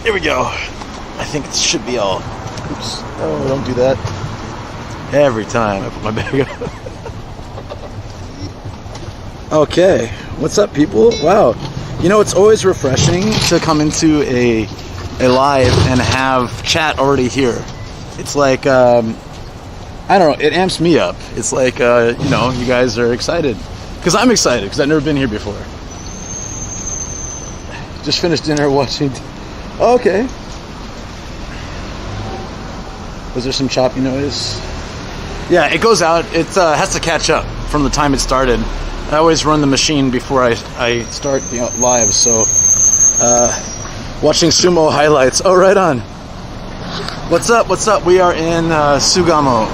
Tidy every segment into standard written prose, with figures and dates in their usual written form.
Here we go. I think it should be all. Oops. Oh, don't do that. Every time I put my bag up. Okay. What's up, people? Wow. You know, it's always refreshing to come into a live and have chat already here. It's like, I don't know, it amps me up. It's like, you know, you guys are excited. Because I'm excited, because I've never been here before. Just finished dinner watching... Okay. Was there some choppy noise? Yeah, it goes out. It has to catch up from the time it started. I always run the machine before I start the live, so... watching sumo highlights. Oh, right on. What's up? What's up? We are in Sugamo,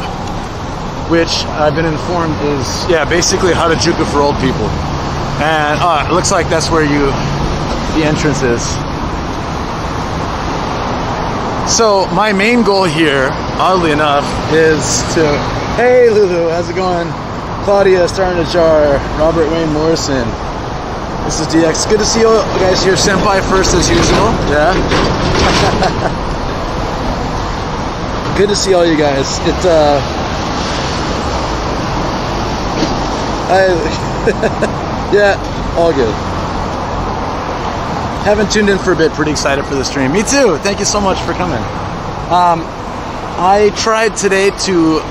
which I've been informed is, yeah, basically Harajuku for old people. And it looks like that's where the entrance is. So my main goal here, oddly enough, is to, hey Lulu, how's it going? Claudia, starting to jar, Robert Wayne Morrison. This is DX. Good to see you guys here. Senpai first as usual. Yeah. Good to see all you guys. Yeah, all good. Haven't tuned in for a bit. Pretty excited for the stream. Me too. Thank you so much for coming. I tried today to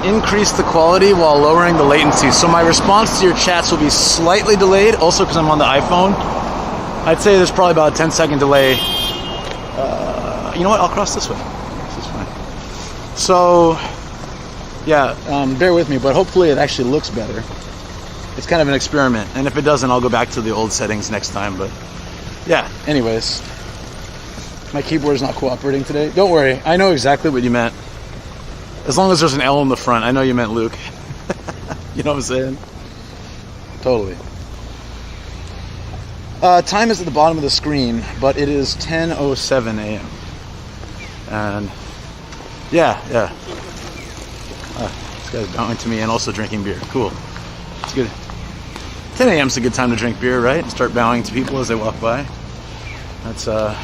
increase the quality while lowering the latency. So my response to your chats will be slightly delayed, also because I'm on the iPhone. I'd say there's probably about a 10-second delay. You know what? I'll cross this way. This is fine. So, yeah, bear with me, but hopefully it actually looks better. It's kind of an experiment, and if it doesn't, I'll go back to the old settings next time, but yeah, anyways. My keyboard is not cooperating today. Don't worry, I know exactly what you meant. As long as there's an L in the front, I know you meant Luke. You know what I'm saying? Totally. Time is at the bottom of the screen, but it is 10:07 a.m. And yeah. This guy's bowing to me and also drinking beer. Cool. It's good. 10 a.m. is a good time to drink beer, right? Start bowing to people as they walk by. That's, I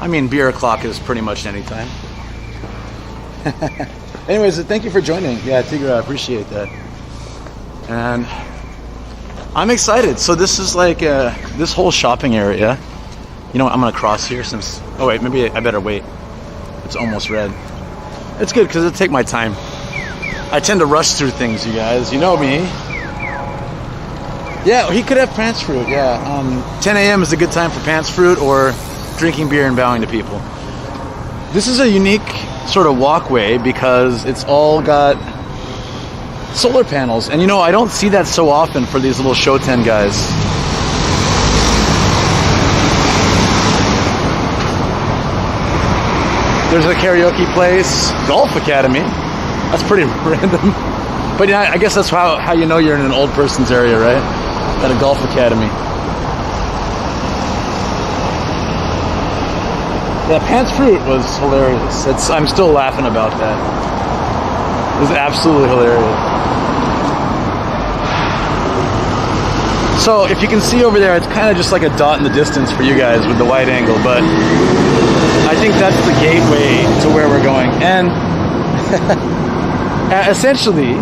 mean, beer o'clock is pretty much any time. Anyways, thank you for joining. Yeah, Tigra, I appreciate that. And I'm excited. So this is like this whole shopping area. You know what? I'm going to cross here since... Oh, wait, maybe I better wait. It's almost red. It's good because it'll take my time. I tend to rush through things, you guys. You know me. Yeah, he could have pants fruit, yeah. 10 a.m. is a good time for pants fruit or drinking beer and bowing to people. This is a unique sort of walkway because it's all got solar panels. And you know, I don't see that so often for these little Shoten guys. There's a karaoke place, golf academy. That's pretty random. But yeah, I guess that's how you know you're in an old person's area, right? At a golf academy. Yeah, Pants Fruit was hilarious. I'm still laughing about that. It was absolutely hilarious. So if you can see over there, it's kind of just like a dot in the distance for you guys with the wide angle, but I think that's the gateway to where we're going. And essentially,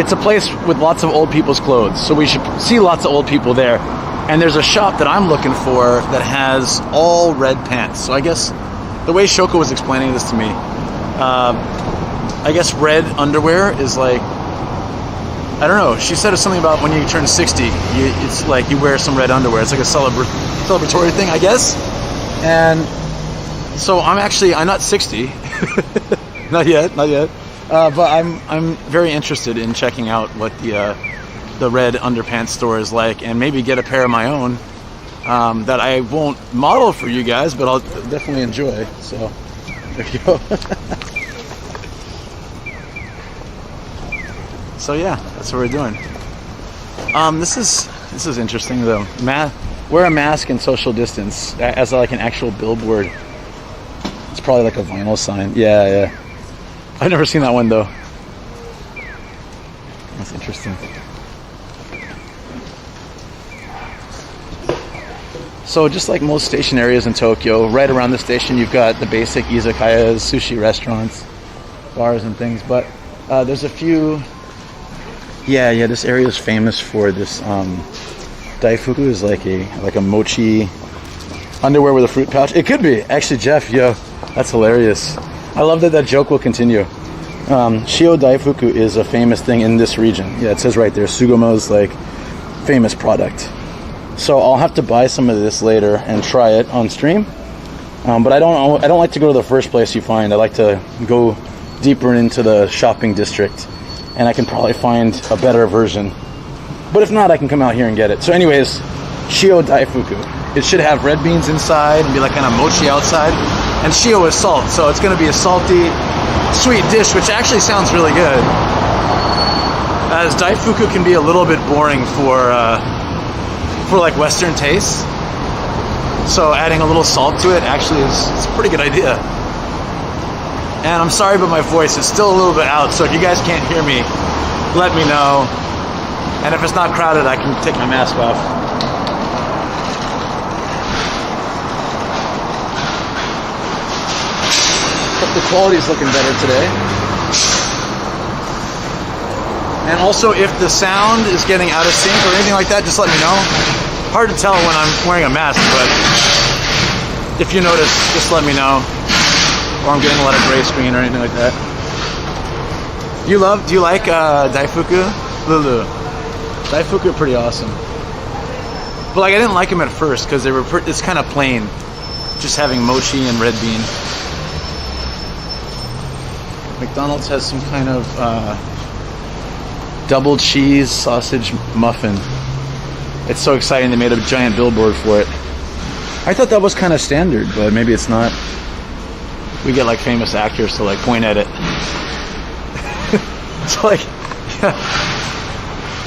it's a place with lots of old people's clothes, so we should see lots of old people there. And there's a shop that I'm looking for that has all red pants. So I guess the way Shoko was explaining this to me, I guess red underwear is like, I don't know, she said something about when you turn 60, it's like you wear some red underwear. It's like a celebratory thing, I guess. And so I'm not 60, not yet. But I'm very interested in checking out what the red underpants store is like, and maybe get a pair of my own that I won't model for you guys, but I'll definitely enjoy. So there you go. So yeah, that's what we're doing. This is interesting though. Wear a mask and social distance as like an actual billboard. It's probably like a vinyl sign. Yeah. I've never seen that one though. That's interesting. So just like most station areas in Tokyo, right around the station you've got the basic izakayas, sushi restaurants, bars and things. But there's a few. Yeah, this area is famous for this. Daifuku is like a mochi underwear with a fruit pouch. It could be actually, Jeff. Yo, that's hilarious. I love that joke will continue. Shio Taifuku is a famous thing in this region. Yeah, it says right there, Sugamo's like famous product. So I'll have to buy some of this later and try it on stream. But I don't like to go to the first place you find. I like to go deeper into the shopping district, and I can probably find a better version. But if not, I can come out here and get it. So anyways, Shio Taifuku. It should have red beans inside and be like kind of mochi outside. And shio is salt, so it's going to be a salty, sweet dish, which actually sounds really good. As Daifuku can be a little bit boring for like Western tastes. So adding a little salt to it actually it's a pretty good idea. And I'm sorry, but my voice is still a little bit out, so if you guys can't hear me, let me know. And if it's not crowded, I can take my mask off. But the quality's looking better today. And also, if the sound is getting out of sync or anything like that, just let me know. Hard to tell when I'm wearing a mask, but if you notice, just let me know. Or I'm getting a lot of gray screen or anything like that. Do you like Daifuku? Lulu. Daifuku are pretty awesome. But like, I didn't like them at first because it's kind of plain. Just having mochi and red bean. McDonald's has some kind of double cheese sausage muffin. It's so exciting they made a giant billboard for it. I thought that was kind of standard, but maybe it's not. We get like famous actors to like point at it. It's like, yeah.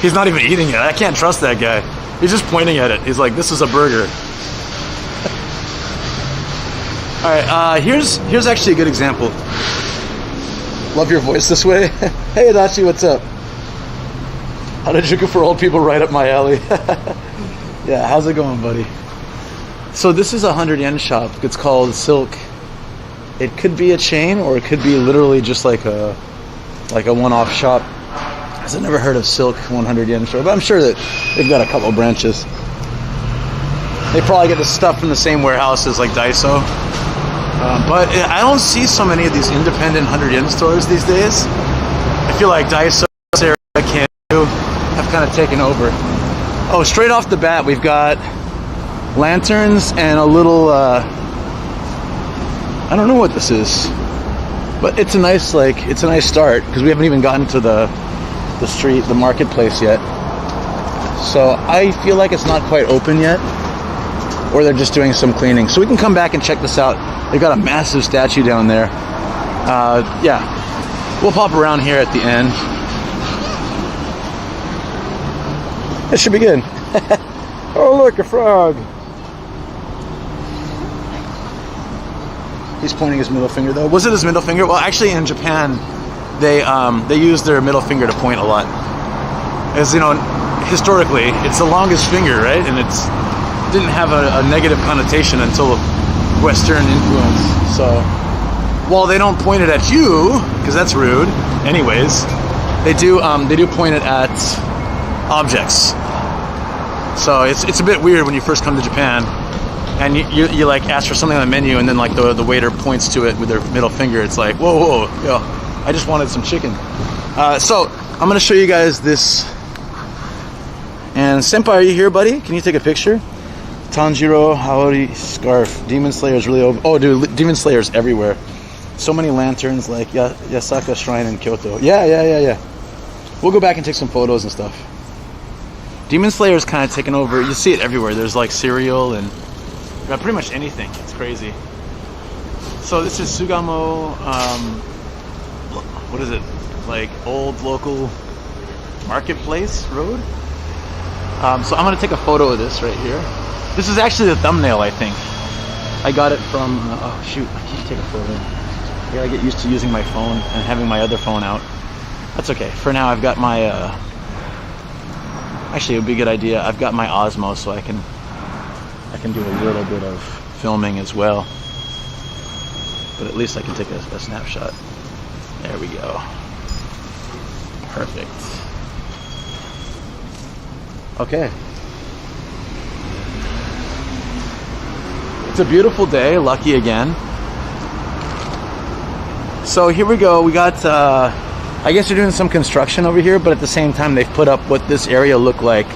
He's not even eating it. I can't trust that guy. He's just pointing at it. He's like, this is a burger. Alright, here's actually a good example. Love your voice this way. Hey Adachi, what's up? Harajuku for old people, right up my alley. Yeah, how's it going, buddy? So this is a 100 yen shop. It's called Silk. It could be a chain, or it could be literally just like a one-off shop. I've never heard of Silk 100 yen store, but I'm sure that they've got a couple branches. They probably get the stuff from the same warehouses like Daiso. But I don't see so many of these independent 100 yen stores these days. I feel like Daiso, Sarah, Kanu have kind of taken over. Oh, straight off the bat, we've got lanterns and a little, I don't know what this is, but it's a nice start, because we haven't even gotten to the street, the marketplace yet. So I feel like it's not quite open yet, or they're just doing some cleaning. So we can come back and check this out. They've got a massive statue down there. Yeah, we'll pop around here at the end. It should be good. Oh, look, a frog. He's pointing his middle finger, though. Was it his middle finger? Well, actually, in Japan, they use their middle finger to point a lot. As you know, historically, it's the longest finger, right? And it's didn't have a negative connotation until Western influence. So while they don't point it at you, because that's rude, anyways, they do point it at objects. So it's a bit weird when you first come to Japan, and you like ask for something on the menu, and then like the waiter points to it with their middle finger. It's like, whoa, yo, I just wanted some chicken. So I'm gonna show you guys this. And Senpai, are you here, buddy? Can you take a picture? Tanjiro Haori scarf. Demon Slayer's really over. Oh, dude, Demon Slayer's everywhere. So many lanterns, like Yasaka Shrine in Kyoto. Yeah. We'll go back and take some photos and stuff. Demon Slayer's kind of taken over. You see it everywhere. There's like cereal and pretty much anything. It's crazy. So this is Sugamo. What is it? Like old local marketplace road. So I'm gonna take a photo of this right here. This is actually the thumbnail, I think. I got it from, oh shoot, I can't take a photo. I gotta get used to using my phone and having my other phone out. That's okay. For now, I've got my, actually it would be a good idea. I've got my Osmo, so I can I can do a little bit of filming as well. But at least I can take a snapshot. There we go. Perfect. Okay. It's a beautiful day, lucky again. So here we go. We got, I guess they're doing some construction over here, but at the same time they've put up what this area looked like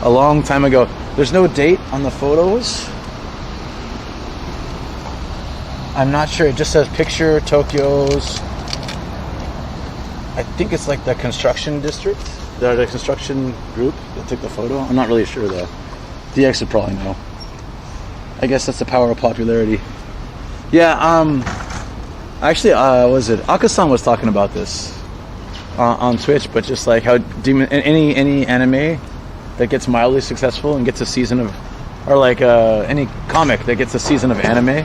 a long time ago. There's no date on the photos. I'm not sure. It just says picture Tokyo's. I think it's like the construction district, the construction group that took the photo. I'm not really sure though. DX would probably know. I guess that's the power of popularity. Yeah. Actually, was it Akasan was talking about this on Twitch, but just like how any anime that gets mildly successful and gets a season of, or like any comic that gets a season of anime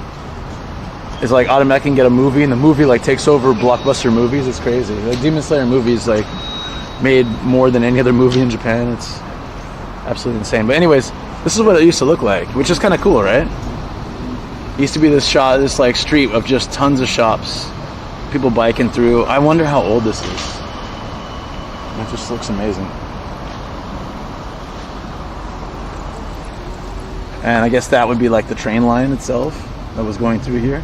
is like automatically can get a movie, and the movie like takes over blockbuster movies. It's crazy. Like Demon Slayer movies like made more than any other movie in Japan. It's absolutely insane. But anyways, this is what it used to look like, which is kind of cool, right? It used to be this like street of just tons of shops, people biking through. I wonder how old this is. It just looks amazing. And I guess that would be like the train line itself that was going through here.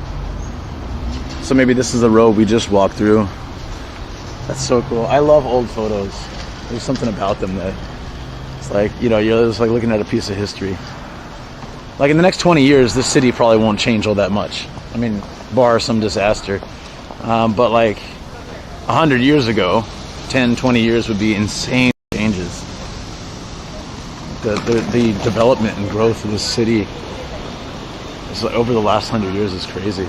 So maybe this is the road we just walked through. That's so cool. I love old photos. There's something about them that it's like, you know, you're just like looking at a piece of history. Like in the next 20 years, this city probably won't change all that much. I mean, bar some disaster. But like 100 years ago, 10, 20 years would be insane changes. The development and growth of this city is like, over the last 100 years is crazy.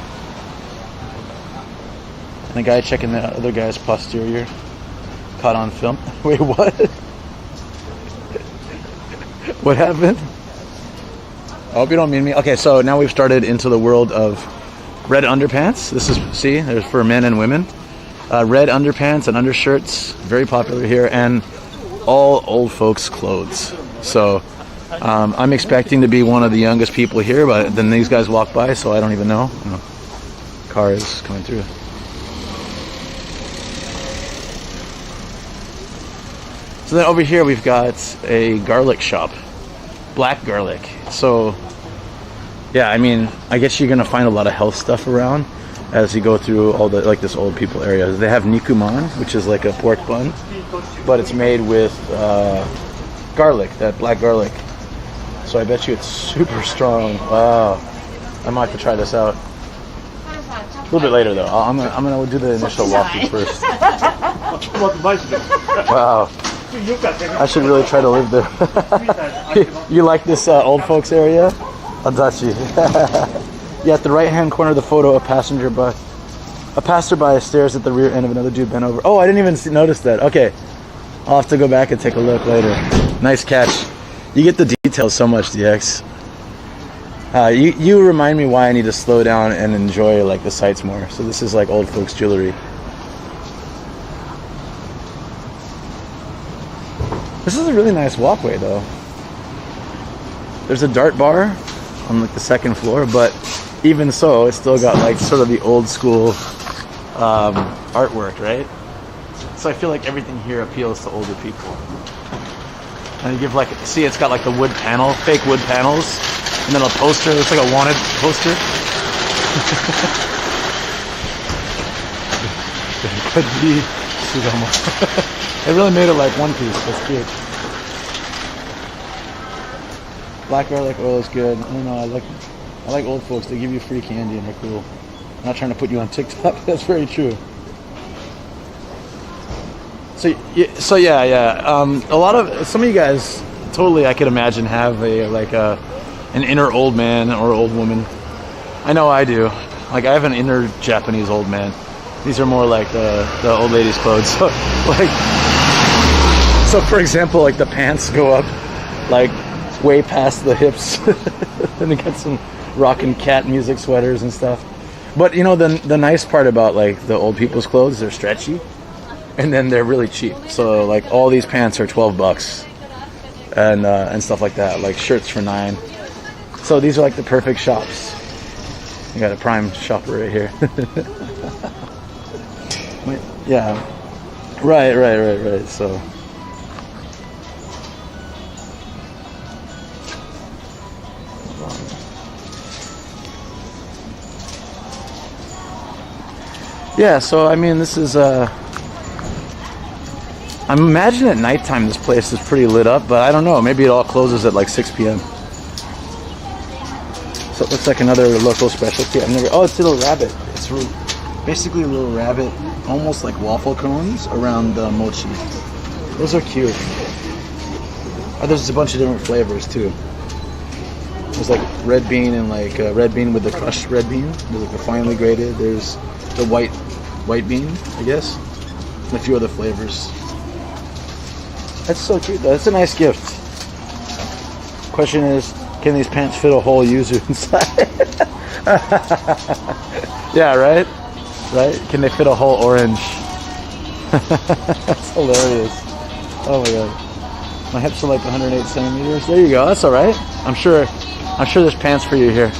And the guy checking the other guy's posterior caught on film. Wait, what? What happened? I hope you don't mean me. Okay, so now we've started into the world of red underpants. This is, see, there's for men and women. Red underpants and undershirts, very popular here, and all old folks' clothes. So I'm expecting to be one of the youngest people here, but then these guys walk by, so I don't even know. Car is coming through. So then over here we've got a garlic shop, black garlic. So yeah, I mean, I guess you're gonna find a lot of health stuff around as you go through all the like this old people area. They have nikuman, which is like a pork bun, but it's made with garlic, that black garlic. So I bet you it's super strong. Wow, I might have to try this out a little bit later though. I'm gonna do the initial walkthrough first. Wow. I should really try to live there. You like this old folks area? Adachi. Yeah, at the right-hand corner of the photo, a passerby stares at the rear end of another dude bent over. Oh, I didn't even notice that. Okay, I'll have to go back and take a look later. Nice catch. You get the details so much, DX. You remind me why I need to slow down and enjoy like the sights more. So this is like old folks jewelry. This is a really nice walkway though. There's a dart bar on like the second floor, but even so, it's still got like sort of the old school artwork, right? So I feel like everything here appeals to older people. And you give like, see, it's got like the wood panel, fake wood panels, and then a poster. It looks like a wanted poster. Could be Sugamo. They really made it like one piece. That's cute. Black garlic oil is good. I don't know. I like old folks. They give you free candy and they're cool. I'm not trying to put you on TikTok. That's very true. So yeah. A lot of some of you guys totally I could imagine have an inner old man or old woman. I know I do. Like I have an inner Japanese old man. These are more like the old lady's clothes. So like. So for example, like the pants go up like way past the hips. Then you got some rockin' cat music sweaters and stuff. But you know the nice part about like the old people's clothes, they're stretchy and then they're really cheap. So like all these pants are $12 and stuff like that, like shirts for $9. So these are like the perfect shops. You got a prime shopper right here. Yeah. Right. So. Yeah, so I mean, this is I'm imagining at nighttime this place is pretty lit up, but I don't know. Maybe it all closes at like 6 p.m. So it looks like another local specialty. It's a little rabbit. It's basically a little rabbit, almost like waffle cones around the mochi. Those are cute. Oh, there's a bunch of different flavors too. There's like red bean and like red bean with the crushed red bean. There's like the finely grated. There's the white bean, I guess. And a few other flavors. That's so cute though. That's a nice gift. Question is, can these pants fit a whole yuzu inside? Yeah, right? Right? Can they fit a whole orange? That's hilarious. Oh my god. My hips are like 108 centimeters. There you go. That's alright. I'm sure there's pants for you here.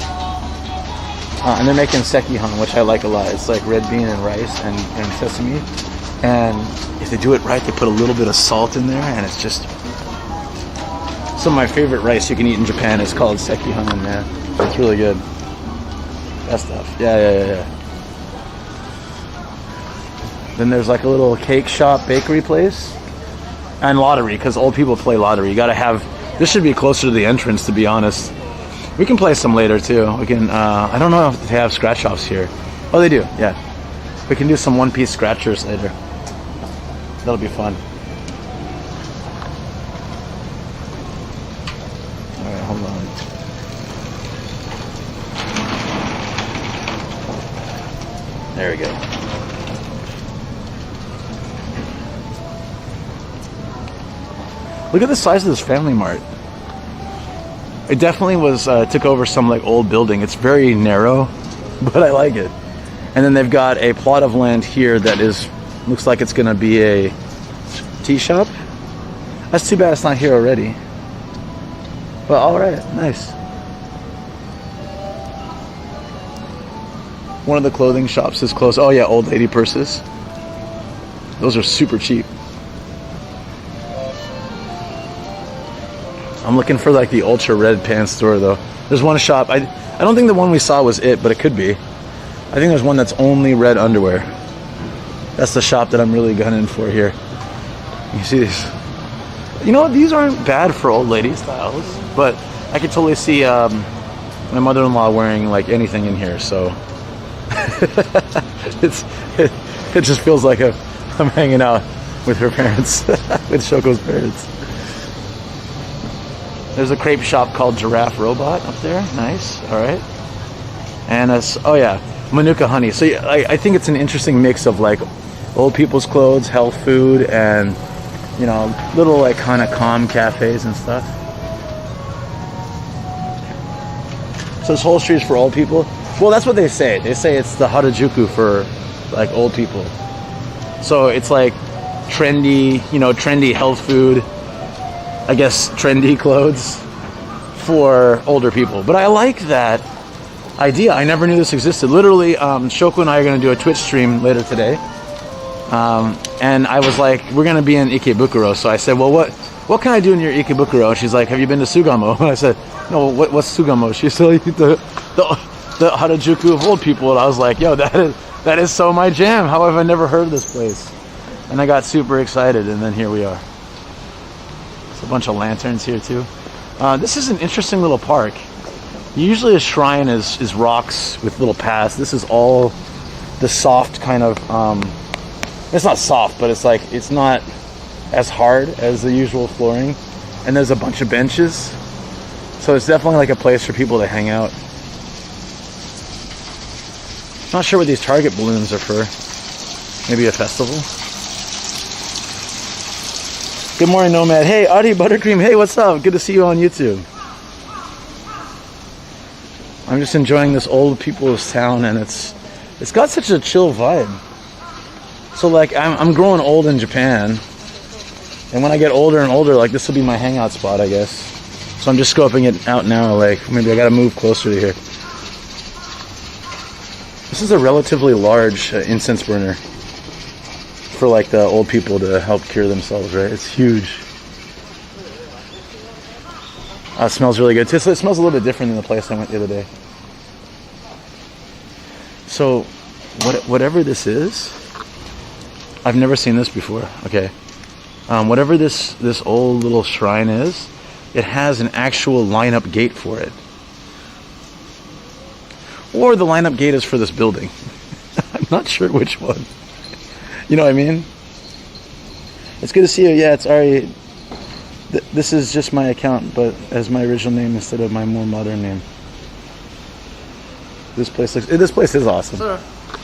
And they're making sekihan, which I like a lot. It's like red bean and rice and sesame. And if they do it right, they put a little bit of salt in there, and it's just... Some of my favorite rice you can eat in Japan is called sekihan, man. It's really good. That stuff. Yeah. Then there's like a little cake shop, bakery place. And lottery, because old people play lottery. You gotta have... This should be closer to the entrance, to be honest. We can play some later, too. We can... I don't know if they have scratch-offs here. Oh, they do, yeah. We can do some one-piece scratchers later. That'll be fun. Alright, hold on. There we go. Look at the size of this Family Mart. It definitely was took over some like old building. It's very narrow, but I like it. And then they've got a plot of land here that looks like it's gonna be a tea shop. That's too bad it's not here already. But all right, nice. One of the clothing shops is closed. Oh yeah, old lady purses. Those are super cheap. I'm looking for like the ultra red pants store though. There's one shop. I don't think the one we saw was it, but it could be. I think there's one that's only red underwear. That's the shop that I'm really gunning for here. You see these? You know what? These aren't bad for old lady styles, but I could totally see my mother-in-law wearing like anything in here. So it just feels like I'm hanging out with her parents, with Shoko's parents. There's a crepe shop called Giraffe Robot up there. Nice. All right. And oh yeah, Manuka Honey. So I think it's an interesting mix of like old people's clothes, health food, and you know, little like kind of calm cafes and stuff. So this whole street is for old people. Well, that's what they say. They say it's the Harajuku for like old people. So it's like trendy, you know, trendy health food. I guess trendy clothes for older people. But I like that idea. I never knew this existed. Literally, Shoko and I are going to do a Twitch stream later today. And I was like, we're going to be in Ikebukuro. So I said, well, what can I do in your Ikebukuro? And she's like, have you been to Sugamo? And I said, no, what's Sugamo? She said, the Harajuku of old people. And I was like, yo, that is so my jam. How have I never heard of this place? And I got super excited, and then here we are. A bunch of lanterns here too. This is an interesting little park. Usually a shrine is rocks with little paths. This is all the soft kind of it's not soft, but it's like it's not as hard as the usual flooring. And there's a bunch of benches, so it's definitely like a place for people to hang out. Not sure what these Target balloons are for. Maybe a festival. Good morning, Nomad. Hey, Audie Buttercream. Hey, what's up? Good to see you on YouTube. I'm just enjoying this old people's town, and it's got such a chill vibe. So like, I'm growing old in Japan, and when I get older and older, like this will be my hangout spot, I guess. So I'm just scoping it out now, like maybe I gotta move closer to here. This is a relatively large incense burner for like the old people to help cure themselves, right? It's huge. It smells really good too. So it smells a little bit different than the place I went the other day. So whatever this is, I've never seen this before. Okay. Whatever this old little shrine is, it has an actual lineup gate for it. Or the lineup gate is for this building. I'm not sure which one. You know what I mean? It's good to see you. Yeah, it's alright. This is just my account, but as my original name instead of my more modern name. This place is awesome. Sir,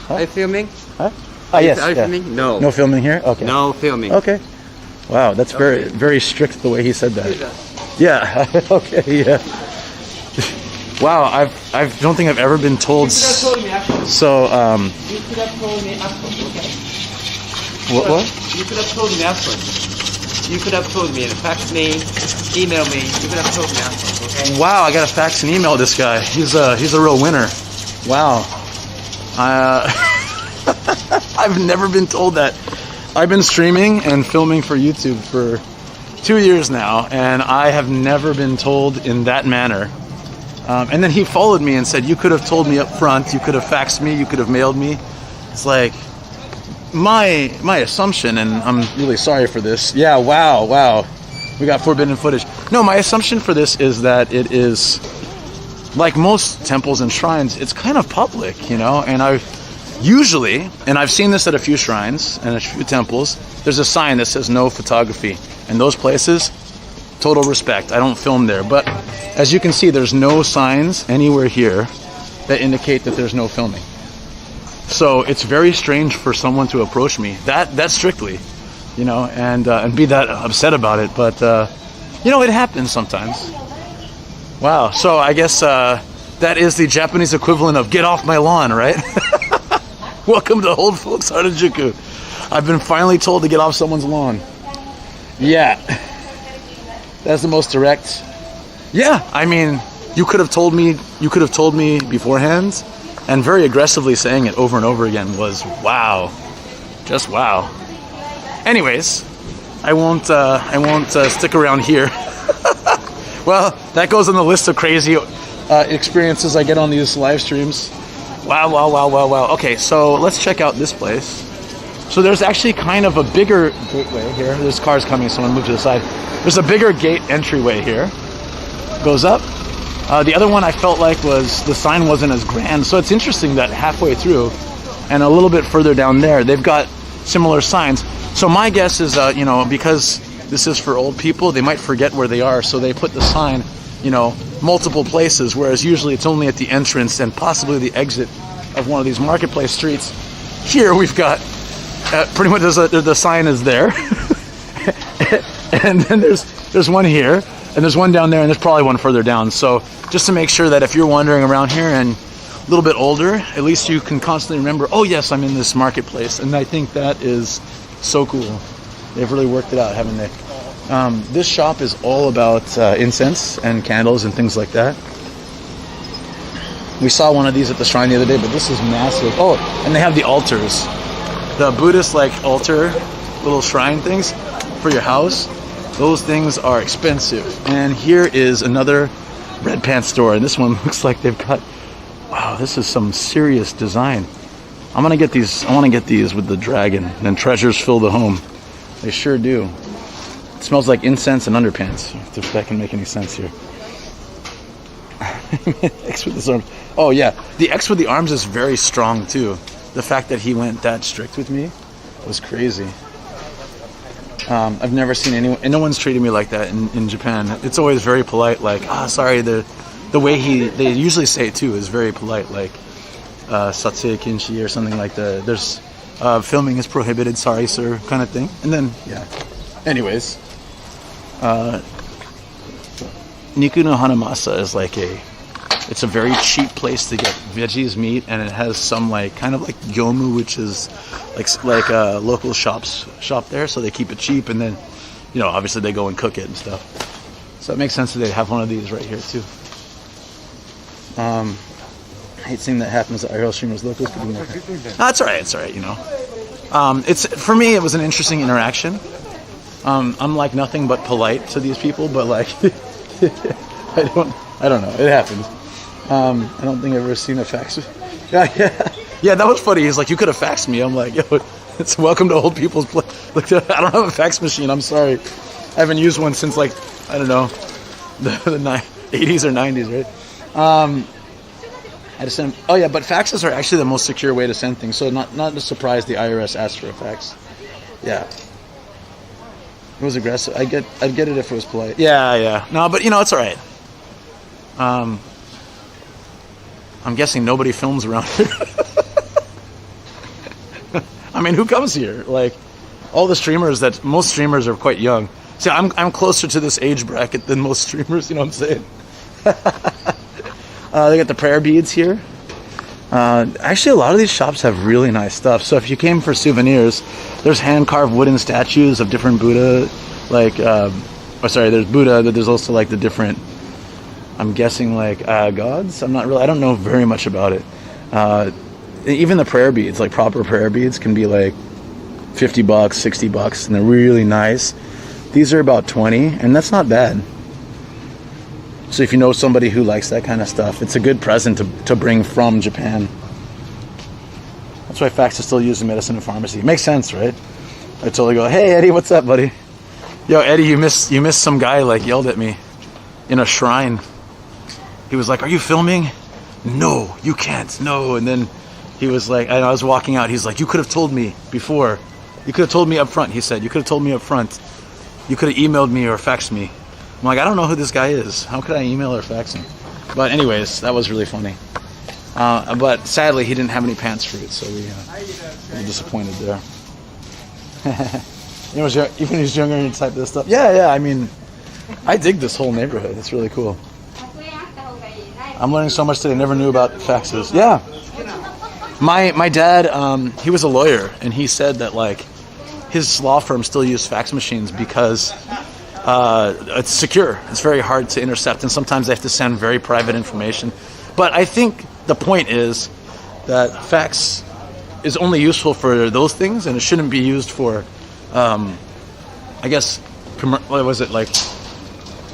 huh? are you filming? Huh? Yes. Are you filming? No. No filming here? Okay. No filming. Okay. Wow, that's Okay. very strict the way he said that. Yeah. Okay. Yeah. Wow, I don't think I've ever been told. So You could have told me after, okay? what? You could have told me after. You could have told me and fax me, email me. You could have told me after, okay? Wow, I got to fax and email this guy. He's a real winner. Wow. I've never been told that. I've been streaming and filming for YouTube for 2 years now, and I have never been told in that manner. And then he followed me and said, you could have told me up front, you could have faxed me, you could have mailed me. It's like, my assumption, and I'm really sorry for this. Yeah, wow. We got forbidden footage. No, my assumption for this is that it is, like most temples and shrines, it's kind of public, you know? And I've seen this at a few shrines and a few temples, there's a sign that says no photography. And those places, total respect. I don't film there. But as you can see, there's no signs anywhere here that indicate that there's no filming. So it's very strange for someone to approach me that strictly, you know, and be that upset about it. But you know, it happens sometimes. Wow. So I guess that is the Japanese equivalent of "get off my lawn," right? Welcome to Old Folks Harajuku. I've been finally told to get off someone's lawn. Yeah. That's the most direct. Yeah, I mean, you could have told me beforehand, and very aggressively saying it over and over again was wow. Just wow. Anyways, I won't stick around here. Well, that goes on the list of crazy experiences I get on these live streams. Wow. Okay, so let's check out this place. So there's actually kind of a bigger gateway here. There's cars coming, so I'm gonna move to the side. There's a bigger gate entryway here. Goes up. The other one I felt like was the sign wasn't as grand. So it's interesting that halfway through and a little bit further down there, they've got similar signs. So my guess is, you know, because this is for old people, they might forget where they are. So they put the sign, you know, multiple places, whereas usually it's only at the entrance and possibly the exit of one of these marketplace streets. Here we've got pretty much the sign is there. And then there's one here, and there's one down there, and there's probably one further down. So just to make sure that if you're wandering around here and a little bit older, at least you can constantly remember, oh yes, I'm in this marketplace. And I think that is so cool. They've really worked it out, haven't they? This shop is all about incense and candles and things like that. We saw one of these at the shrine the other day, but this is massive. Oh, and they have the altars. The Buddhist like altar, little shrine things for your house. Those things are expensive. And here is another red pants store, and this one looks like they've got, wow, this is some serious design. I want to get these with the dragon, and treasures fill the home. They sure do. It smells like incense and underpants, if that can make any sense here. X with the arms. Oh yeah, the X with the arms is very strong too. The fact that he went that strict with me was crazy. I've never seen anyone, and no one's treated me like that in Japan. It's always very polite, like, sorry, the way they usually say it too is very polite, like, satsui kinshi or something like that. There's, filming is prohibited, sorry sir, kind of thing. And then, yeah. Anyways, Niku no Hanamasa is like it's a very cheap place to get veggies, meat, and it has some like kind of like gyomu, which is like local shop there, so they keep it cheap, and then, you know, obviously they go and cook it and stuff. So it makes sense that they'd have one of these right here too. I hate seeing that happen as IRL streamers. Locals could be more. That's all right. It's all right. You know, it's for me. It was an interesting interaction. I'm like nothing but polite to these people, but like I don't know. It happens. I don't think I've ever seen a fax. Yeah. That was funny. He's like, you could have faxed me. I'm like, yo, it's welcome to old people's place. Like, I don't have a fax machine. I'm sorry. I haven't used one since like I don't know the 80s or 90s, right? I just send. Oh yeah, but faxes are actually the most secure way to send things. So not a surprise the IRS asked for a fax. Yeah. It was aggressive. I'd get it if it was polite. Yeah. No, but you know, it's all right. I'm guessing nobody films around here. I mean, who comes here? Like, all the streamers most streamers are quite young. See, I'm closer to this age bracket than most streamers. You know what I'm saying? They got the prayer beads here. Actually, a lot of these shops have really nice stuff. So if you came for souvenirs, there's hand-carved wooden statues of different Buddha. Like, there's Buddha, but there's also like the different, I'm guessing like gods. I don't know very much about it. Even the prayer beads, like proper prayer beads, can be like $50, $60, and they're really nice. These are about 20, and that's not bad. So if you know somebody who likes that kind of stuff, it's a good present to bring from Japan. That's why fax is still used in medicine and pharmacy. Makes sense, right? I totally go, hey Eddie, what's up, buddy? Yo, Eddie, you missed some guy like yelled at me in a shrine. He was like, are you filming? No, you can't. No. And then he was like, and I was walking out. He's like, you could have told me before. You could have told me up front. He said, you could have told me up front. You could have emailed me or faxed me. I'm like, I don't know who this guy is. How could I email or fax him? But anyways, that was really funny. But sadly, he didn't have any pants for it, so we were disappointed there. Even when he's younger and type this stuff. Yeah. I mean, I dig this whole neighborhood. It's really cool. I'm learning so much today. I never knew about faxes. Yeah. My dad, he was a lawyer, and he said that like his law firm still used fax machines because it's secure. It's very hard to intercept, and sometimes they have to send very private information. But I think the point is that fax is only useful for those things, and it shouldn't be used for, I guess, what was it like?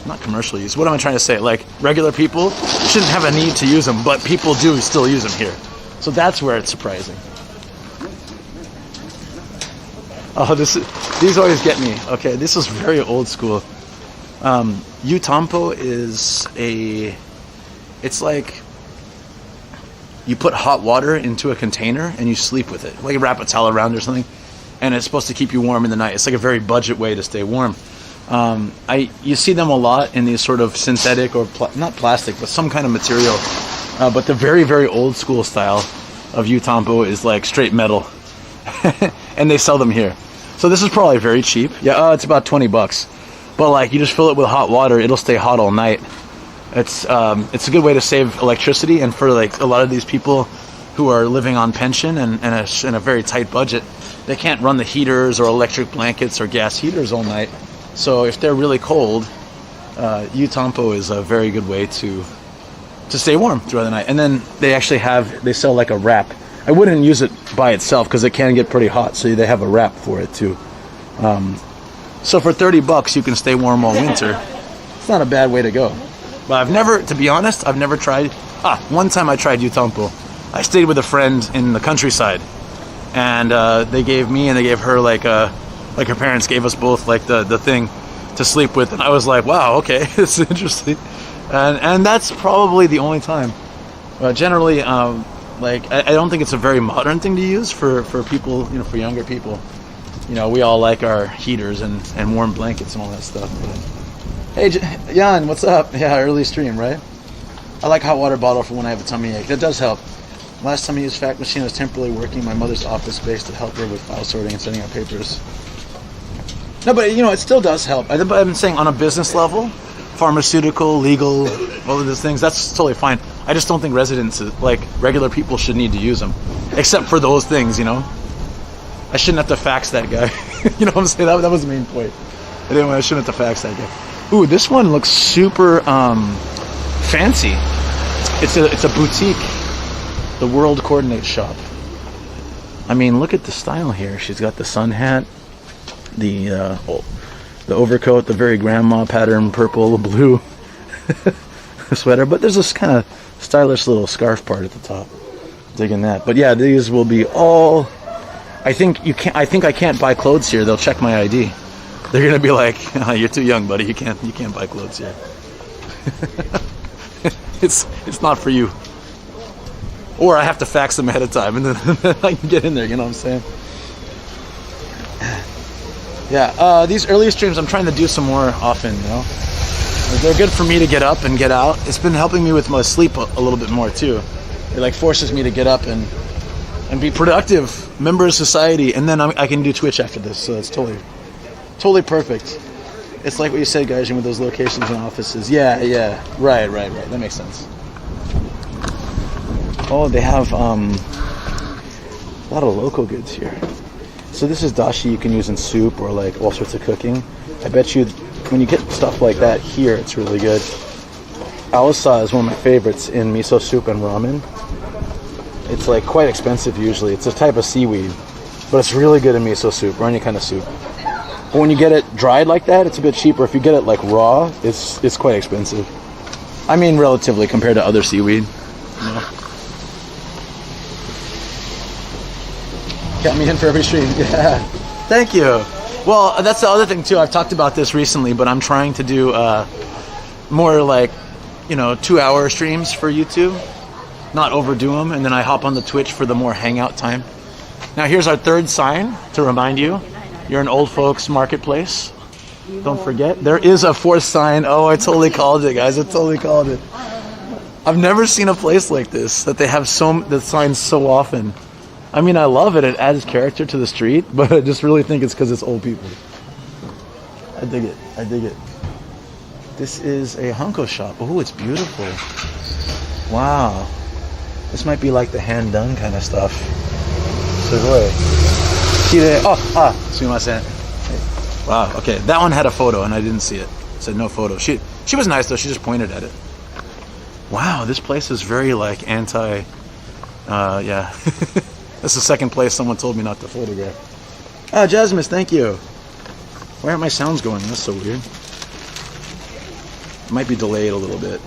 Not commercial use. What am I trying to say? Like regular people shouldn't have a need to use them, but people do still use them here. So that's where it's surprising. Oh, these always get me. Okay, this is very old school. Yutampo is it's like you put hot water into a container and you sleep with it. Like you wrap a towel around it or something, and it's supposed to keep you warm in the night. It's like a very budget way to stay warm. You see them a lot in these sort of synthetic or not plastic, but some kind of material. But the very, very old school style of Yutampo is like straight metal, and they sell them here. So this is probably very cheap. Yeah, it's about $20. But like you just fill it with hot water, it'll stay hot all night. It's a good way to save electricity, and for like a lot of these people who are living on pension and in a very tight budget, they can't run the heaters or electric blankets or gas heaters all night. So if they're really cold, Yutampo is a very good way to stay warm throughout the night. And then they sell like a wrap. I wouldn't use it by itself because it can get pretty hot, so they have a wrap for it too. So for $30 you can stay warm all winter. It's not a bad way to go. But to be honest, I've never tried. One time I tried Yutampo. I stayed with a friend in the countryside, and they gave me and they gave her like her parents gave us both like the thing to sleep with, and I was like, wow, okay, it's interesting. And that's probably the only time. Generally, I don't think it's a very modern thing to use for people, for younger people. We all like our heaters and warm blankets and all that stuff. But, hey, Jan, what's up? Yeah, early stream, right? I like hot water bottle for when I have a tummy ache. That does help. Last time I used fax machine, I was temporarily working in my mother's office space to help her with file sorting and sending out papers. No, but it still does help. I'm saying on a business level, pharmaceutical, legal, all of those things, that's totally fine. I just don't think residents, like regular people, should need to use them, except for those things. I shouldn't have to fax that guy. You know what I'm saying? That was the main point. But anyway, I shouldn't have to fax that guy. Ooh, this one looks super fancy. It's a boutique, the World Coordinate Shop. I mean, look at the style here. She's got the sun hat, the overcoat, the very grandma pattern, purple, blue sweater. But there's this kind of stylish little scarf part at the top. Digging that. But yeah, these will be all. I think I can't buy clothes here. They'll check my ID. They're gonna be like, oh, "You're too young, buddy. You can't buy clothes here." It's not for you. Or I have to fax them ahead of time, and then I can get in there. You know what I'm saying? Yeah. These early streams, I'm trying to do some more often. You know, they're good for me to get up and get out. It's been helping me with my sleep a little bit more too. It like forces me to get up and be productive, member of society, and then I can do Twitch after this. So it's totally perfect. It's like what you said, guys, with those locations and offices. Yeah, right. That makes sense. Oh, they have a lot of local goods here. So this is dashi you can use in soup or like all sorts of cooking. I bet you when you get stuff like that here, it's really good. Aosa is one of my favorites in miso soup and ramen. It's like quite expensive usually. It's a type of seaweed, but it's really good in miso soup or any kind of soup. But when you get it dried like that, it's a bit cheaper. If you get it like raw, it's quite expensive. I mean, relatively compared to other seaweed. You know? Got me in for every stream. Yeah. Thank you. Well, that's the other thing too. I've talked about this recently, but I'm trying to do more like 2-hour streams for YouTube, not overdo them, and then I hop on the Twitch for the more hangout time. Now here's our third sign to remind you, you're an old folks marketplace. Don't forget. There is a fourth sign. Oh, I totally called it, guys. I totally called it. I've never seen a place like this that they have the signs so often. I mean, I love it. It adds character to the street, but I just really think it's because it's old people. I dig it. This is a Hanko shop. Oh, it's beautiful. Wow. This might be like the hand-done kind of stuff. Sugoi. Kirei. Sumimasen. Wow, okay. That one had a photo and I didn't see it. It said no photo. She was nice though. She just pointed at it. Wow, this place is very like anti... yeah. That's the second place someone told me not to photograph. Ah, Jasmine, thank you. Why aren't my sounds going? That's so weird. It might be delayed a little bit,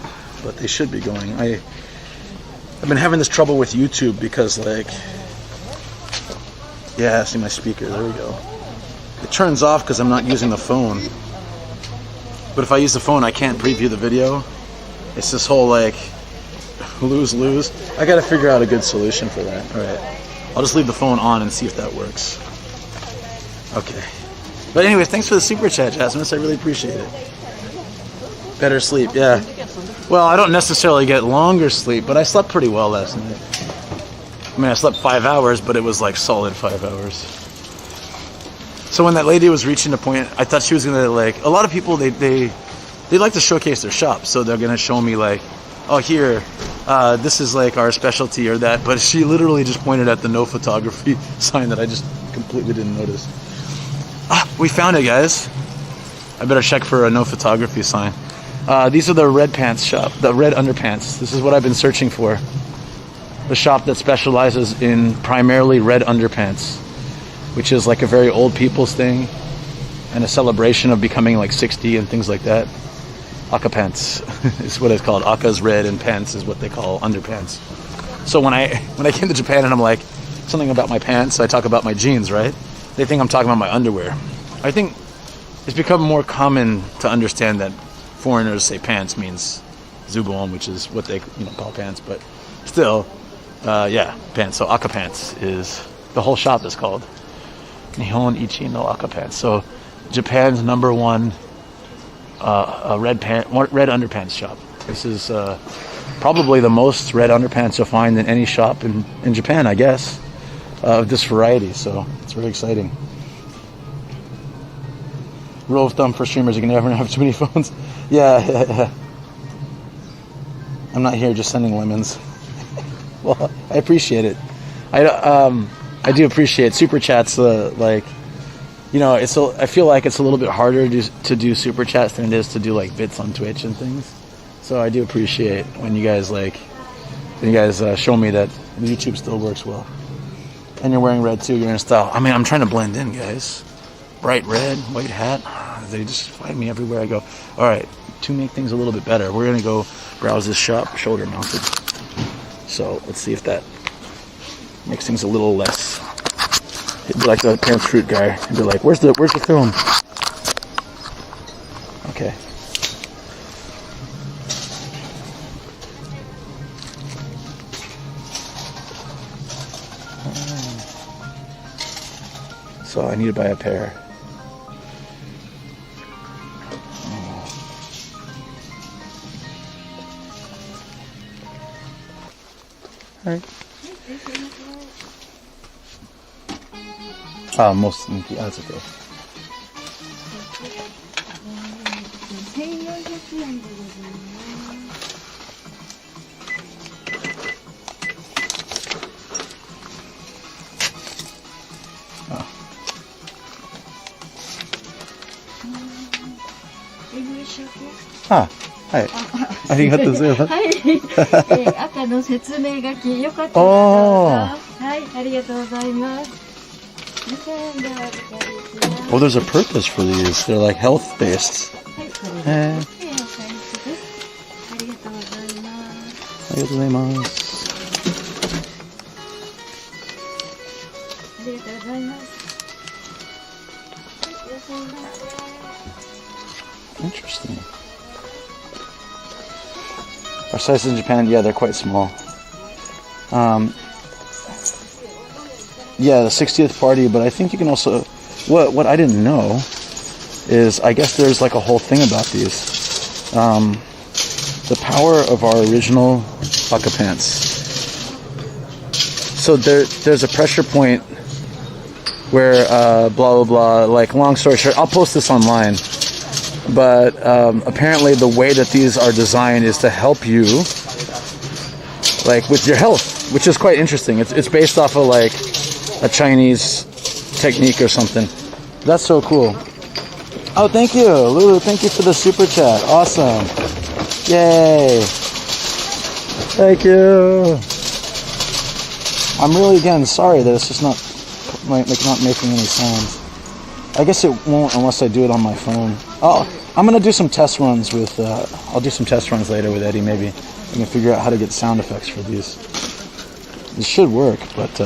but they should be going. I've been having this trouble with YouTube because yeah, see my speaker, there we go. It turns off because I'm not using the phone. But if I use the phone, I can't preview the video. It's this whole lose-lose. I gotta figure out a good solution for that. All right. I'll just leave the phone on and see if that works. Okay. But anyway, thanks for the super chat, Jasmine. I really appreciate it. Better sleep, yeah. Well, I don't necessarily get longer sleep, but I slept pretty well last night. I mean, I slept 5 hours, but it was like solid 5 hours. So when that lady was reaching the point, I thought she was gonna a lot of people, they like to showcase their shop, so they're gonna show me oh, here, this is our specialty or that, but she literally just pointed at the no photography sign that I just completely didn't notice. Ah, we found it, guys. I better check for a no photography sign. These are the red pants shop, the red underpants. This is what I've been searching for. The shop that specializes in primarily red underpants, which is like a very old people's thing and a celebration of becoming 60 and things like that. Aka pants is what it's called. Aka's red and pants is what they call underpants. So when I came to Japan and I'm like, something about my pants, I talk about my jeans, right? They think I'm talking about my underwear. I think it's become more common to understand that foreigners say pants means Sugamon, which is what they call pants, but still, yeah, pants. So Aka pants is, the whole shop is called Nihon Ichi no Aka pants. So Japan's number one red underpants shop. This is probably the most red underpants you'll find in any shop in Japan, I guess, of this variety. So it's really exciting. Rule of thumb for streamers: you can never have too many phones. Yeah. I'm not here just sending lemons. Well, I appreciate it. I do appreciate super chats. you know, I feel like it's a little bit harder to do super chats than it is to do like bits on Twitch and things. So I do appreciate when you guys show me that YouTube still works well. And you're wearing red too. You're in style. I mean, I'm trying to blend in, guys. Bright red, white hat. They just find me everywhere I go. All right, to make things a little bit better, we're gonna go browse this shop, shoulder mounted. So let's see if that makes things a little less. It'd be like the pants fruit guy. He'd be like, "Where's the film?" Okay. So I need to buy a pair. Alright. Most that's okay. Hi. ありがとうございます。はい。赤の説明書きよかったらどうぞ。はい、ありがとうございます。2000円でお預かりします。Oh, there's a purpose for these. They're like health based. はい、これでお返しです。ありがとうございます。ありがとうございます。ありがとうございます。いらっしゃいませ。 Interesting. Our sizes in Japan, yeah, they're quite small. Yeah, the 60th party, but I think you can also... What I didn't know is, I guess there's like a whole thing about these. The power of our original Haka pants. So there's a pressure point where blah, blah, blah, like long story short, I'll post this online. But apparently the way that these are designed is to help you like with your health, which is quite interesting. It's based off of like a Chinese technique or something. That's so cool. Oh, thank you, Lulu. Thank you for the super chat. Awesome. Yay. Thank you. I'm really, again, sorry that it's just not making any sounds. I guess it won't unless I do it on my phone. Oh, I'm gonna do some test runs with. I'll do some test runs later with Eddie. Maybe we can figure out how to get sound effects for these. This should work, but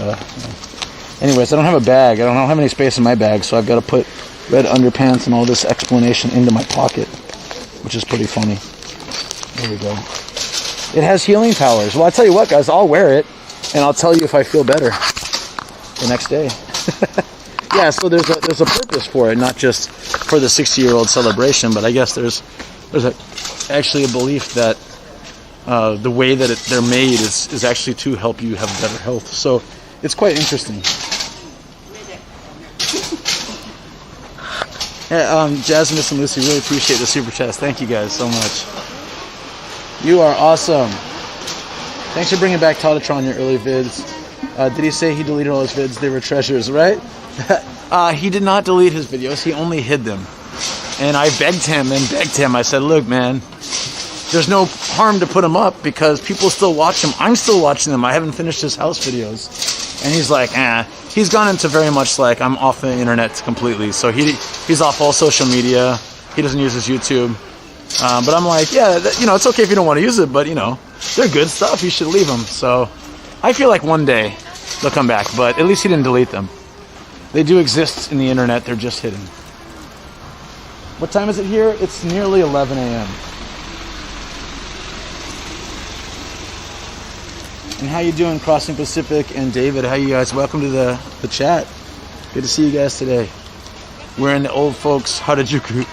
anyways, I don't have a bag. I don't have any space in my bag, so I've got to put red underpants and all this explanation into my pocket, which is pretty funny. There we go. It has healing powers. Well, I tell you what, guys, I'll wear it, and I'll tell you if I feel better the next day. Yeah, so there's a purpose for it, not just for the 60-year-old celebration, but I guess there's actually a belief that the way that they're made is actually to help you have better health. So it's quite interesting. Yeah, Jasmine and Lucy, really appreciate the super chats. Thank you guys so much. You are awesome. Thanks for bringing back Tatatron, your early vids. Did he say he deleted all his vids? They were treasures, right? He did not delete his videos. He only hid them. And I begged him. I said, look, man, there's no harm to put them up because people still watch them. I'm still watching them. I haven't finished his house videos. And he's like, He's gone into very much like, I'm off the internet completely. So he's off all social media. He doesn't use his YouTube. But I'm like, yeah, it's okay if you don't want to use it, but, they're good stuff. You should leave them. So I feel like one day they'll come back, but at least he didn't delete them. They do exist in the internet. They're just hidden. What time is it here? It's nearly 11 a.m. And how you doing, Crossing Pacific and David? How you guys? Welcome to the chat. Good to see you guys today. We're in the old folks Harajuku.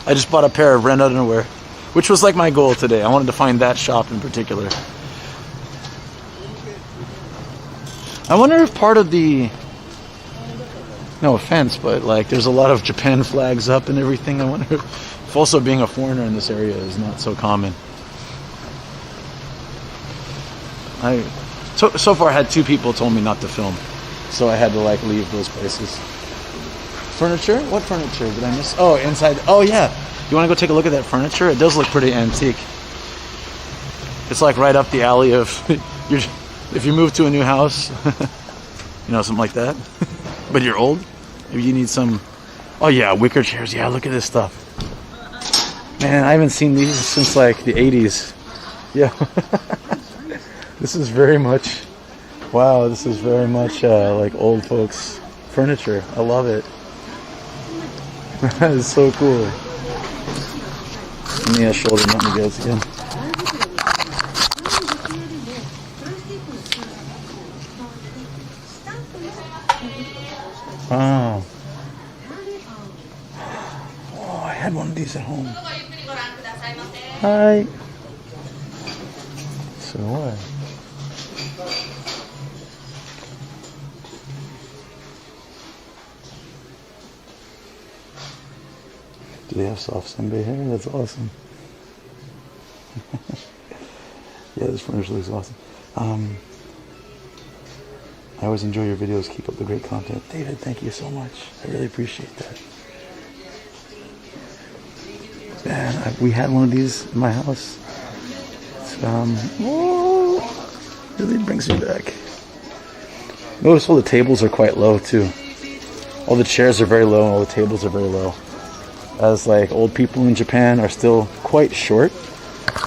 I just bought a pair of red underwear, which was like my goal today. I wanted to find that shop in particular. I wonder if part of the, no offense, but like there's a lot of Japan flags up and everything. I wonder if also being a foreigner in this area is not so common. So far I had 2 people told me not to film, so I had to like leave those places. Furniture? What furniture did I miss? Oh, inside. Oh, yeah. You want to go take a look at that furniture? It does look pretty antique. It's like right up the alley of if you move to a new house, you know, something like that. But you're old. Maybe you need some. Oh yeah, wicker chairs. Yeah, look at this stuff. Man, I haven't seen these since like the 80s. Yeah. This is very much. Wow, this is very much like old folks furniture. I love it. That is so cool. Let me shoulder mount you guys again. Wow. Oh, I had one of these at home. Hi. So what? Do they have soft senbei hair? That's awesome. Yeah, this furniture looks awesome. I always enjoy your videos. Keep up the great content. David, thank you so much. I really appreciate that. Man, we had one of these in my house. It's, really brings me back. Notice all the tables are quite low too. All the chairs are very low and all the tables are very low. As like old people in Japan are still quite short.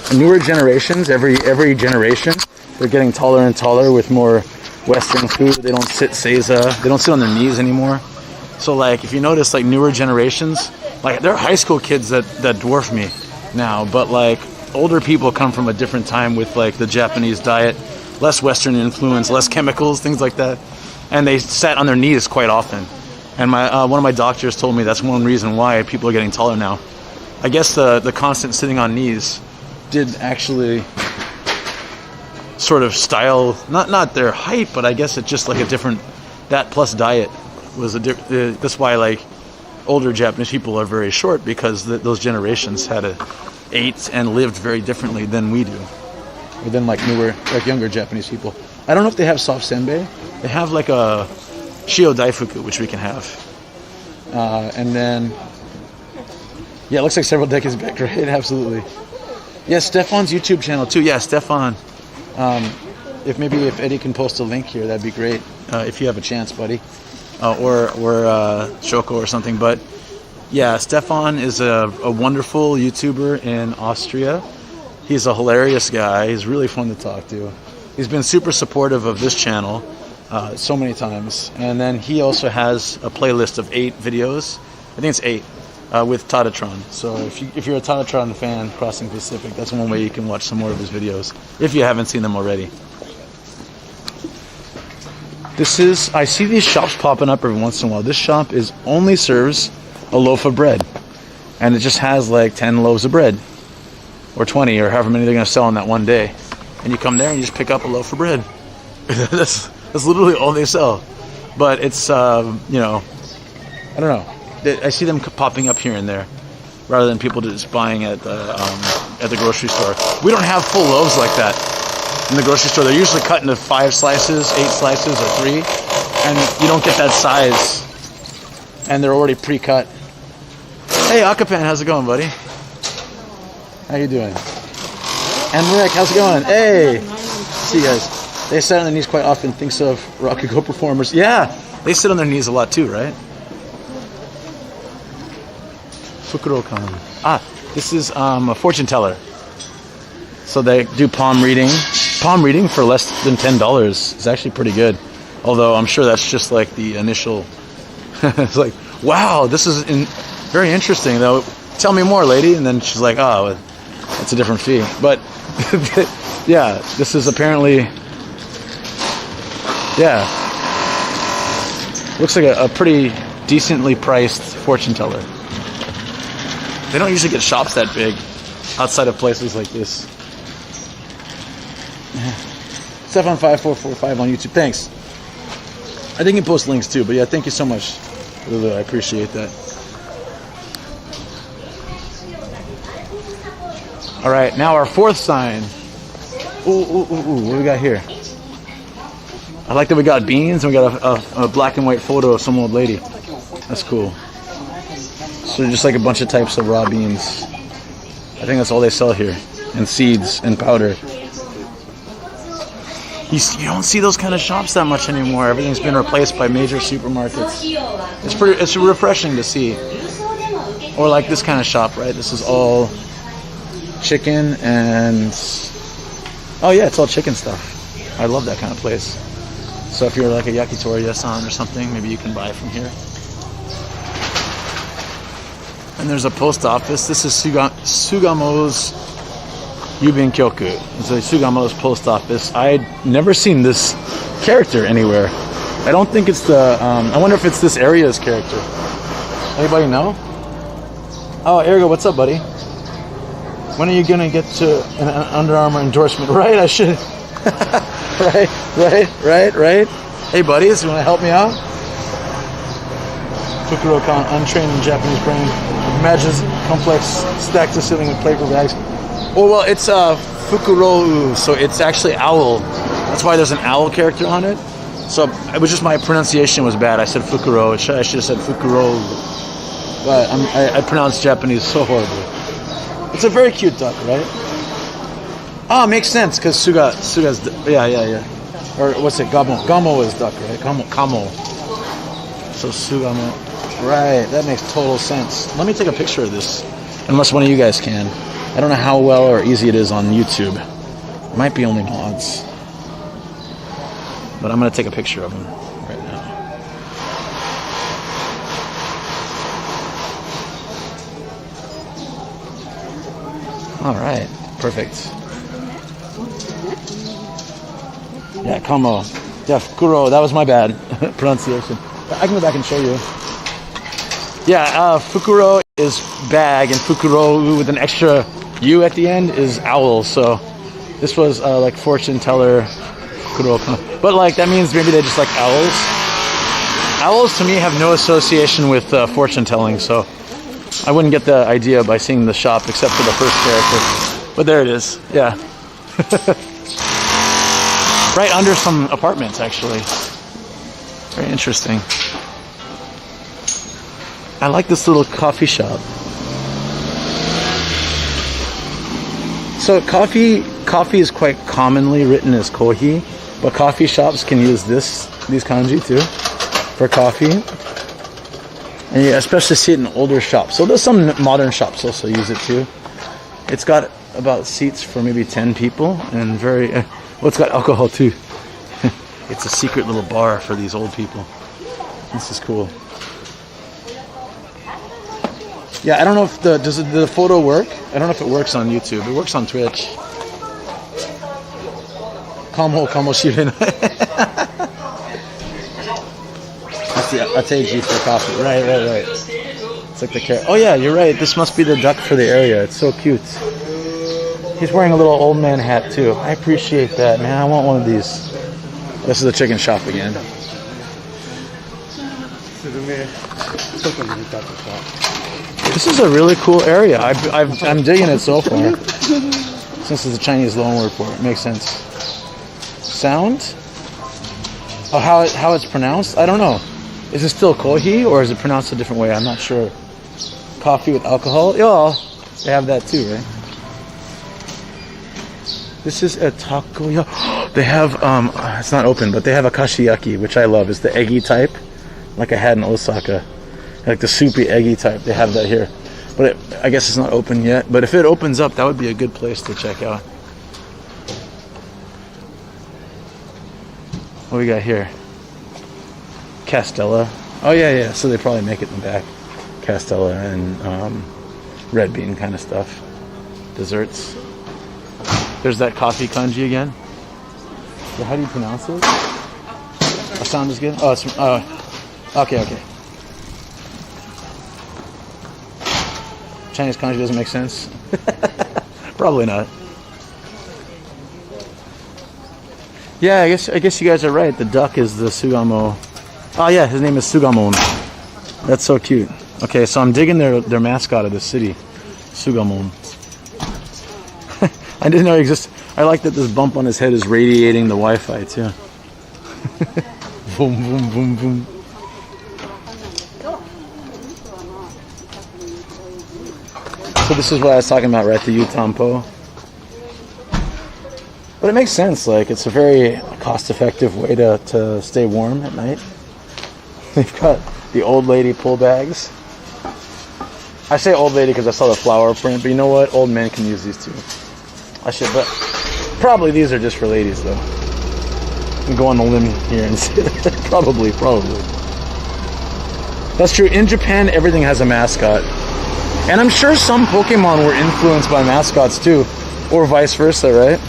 And newer generations, every generation, they're getting taller and taller with more Western food. They don't sit seiza. They don't sit on their knees anymore. So like if you notice like newer generations, like there are high school kids that dwarf me now, but like older people come from a different time with like the Japanese diet, less Western influence, less chemicals, things like that. And they sat on their knees quite often. And my one of my doctors told me that's one reason why people are getting taller now. I guess the constant sitting on knees did actually sort of style, not their height, but I guess it's just like a different, that plus diet was that's why like older Japanese people are very short, because those generations had ate and lived very differently than we do, or than like newer, like younger Japanese people. I don't know if they have soft senbei. They have like a Shio Taifuku, which we can have. And then, yeah, it looks like several decades back, right? Absolutely. Yeah, Stefan's YouTube channel too. Yeah, Stefan. If Eddie can post a link here, that'd be great. If you have a chance, buddy. Or Shoko or something. But yeah, Stefan is a wonderful YouTuber in Austria. He's a hilarious guy. He's really fun to talk to. He's been super supportive of this channel so many times. And then he also has a playlist of 8 videos. I think it's 8 with Tatatron. So if you're a Tatatron fan, Crossing Pacific, that's one way you can watch some more of his videos if you haven't seen them already. I see these shops popping up every once in a while. This shop only serves a loaf of bread, and it just has like 10 loaves of bread, or 20, or however many they're going to sell on that one day. And you come there and you just pick up a loaf of bread. That's literally all they sell. But it's I don't know. I see them popping up here and there, rather than people just buying at the grocery store. We don't have full loaves like that in the grocery store. They're usually cut into 5 slices, 8 slices, or 3, and you don't get that size. And they're already pre-cut. Hey, Akapan, how's it going, buddy? How you doing? And Rick, how's it going? Hey, see you guys. They sit on their knees quite often. Thinks of Rakugo performers. Yeah, they sit on their knees a lot too, right? Fukuro-kan. This is a fortune teller. So they do palm reading. Palm reading for less than $10 is actually pretty good. Although I'm sure that's just like the initial. It's like, wow, this is very interesting though. Tell me more, lady. And then she's like, oh, it's a different fee. But yeah, this is apparently, yeah, looks like a pretty decently priced fortune teller. They don't usually get shops that big outside of places like this. Stefan5445 on YouTube. Thanks. I think you post links too, but yeah, thank you so much. Really, I appreciate that. All right, now our 4th sign. Ooh, what do we got here? I like that we got beans and we got a black and white photo of some old lady. That's cool. So just like a bunch of types of raw beans. I think that's all they sell here. And seeds and powder. You don't see those kind of shops that much anymore. Everything's been replaced by major supermarkets. It's refreshing to see. Or like this kind of shop, right? This is all chicken and... Oh yeah, it's all chicken stuff. I love that kind of place. So if you're like a yakitori yasan or something, maybe you can buy from here. And there's a post office. This is Sugamo's Yubin Kyoku. It's a Sugamo's post office. I'd never seen this character anywhere. I don't think it's the... I wonder if it's this area's character. Anybody know? Oh, Ergo, what's up, buddy? When are you gonna get to an Under Armour endorsement? Right, I should. right. Hey, buddies, you wanna help me out? Fukuro-kan, untrained in Japanese brain, imagines complex stacks of ceiling with paper bags. Oh, well, it's Fukuro, so it's actually owl. That's why there's an owl character on it. So it was just my pronunciation was bad. I said Fukuro. I should have said Fukuro. But I pronounce Japanese so horribly. It's a very cute duck, right? Oh, makes sense because Suga's yeah. Or what's it? Gamo is duck, right? Kamo. So Sugamo. Right, that makes total sense. Let me take a picture of this, unless one of you guys can. I don't know how well or easy it is on YouTube. It might be only mods. But I'm going to take a picture of him right now. All right, perfect. Yeah, Kamo. Yeah, Fukuro, that was my bad pronunciation. I can go back and show you. Yeah, Fukuro is bag, and Fukuro with an extra U at the end is owl. So this was like fortune teller Fukuro. But like that means maybe they just like owls. Owls to me have no association with fortune telling, so I wouldn't get the idea by seeing the shop except for the first character. But there it is. Yeah. Right under some apartments, actually. Very interesting. I like this little coffee shop. So coffee is quite commonly written as kohi, but coffee shops can use these kanji too for coffee. And you especially see it in older shops. So there's some modern shops also use it too. It's got about seats for maybe 10 people and very well, it's got alcohol too. It's a secret little bar for these old people. This is cool. Yeah, I don't know if does the photo work? I don't know if it works on YouTube. It works on Twitch. Kamo shirin. That's the Ateji for coffee. Right. It's like the carrot. Oh yeah, you're right. This must be the duck for the area. It's so cute. He's wearing a little old man hat too. I appreciate that, man. I want one of these. This is a chicken shop again. This is a really cool area. I'm digging it so far. Since it's a Chinese loanword for it, makes sense. Sound? Oh, how it's pronounced? I don't know. Is it still kohi or is it pronounced a different way? I'm not sure. Coffee with alcohol? Yeah, they have that too, right? This is a takoyaki. They have it's not open, but they have a kashiyaki, which I love. It's the eggy type, like I had in Osaka. Like the soupy eggy type, they have that here. But I guess it's not open yet. But if it opens up, that would be a good place to check out. What we got here? Castella. Oh yeah. So they probably make it in the back. Castella and red bean kind of stuff. Desserts. There's that coffee kanji again. So how do you pronounce it? A sound is good? Oh, it's okay. Chinese kanji doesn't make sense. Probably not. Yeah, I guess you guys are right. The duck is the Sugamo. Oh yeah, his name is Sugamon. That's so cute. Okay, so I'm digging their mascot of the city, Sugamon. I didn't know it existed. I like that this bump on his head is radiating the Wi-Fi too. Boom. So this is what I was talking about, right? The Yutampo. But it makes sense. Like, it's a very cost-effective way to stay warm at night. They've got the old lady pull bags. I say old lady because I saw the flower print, but you know what? Old men can use these too. I should, but probably these are just for ladies though. I can go on the limb here and say that. Probably. That's true. In Japan, everything has a mascot. And I'm sure some Pokemon were influenced by mascots too, or vice versa, right?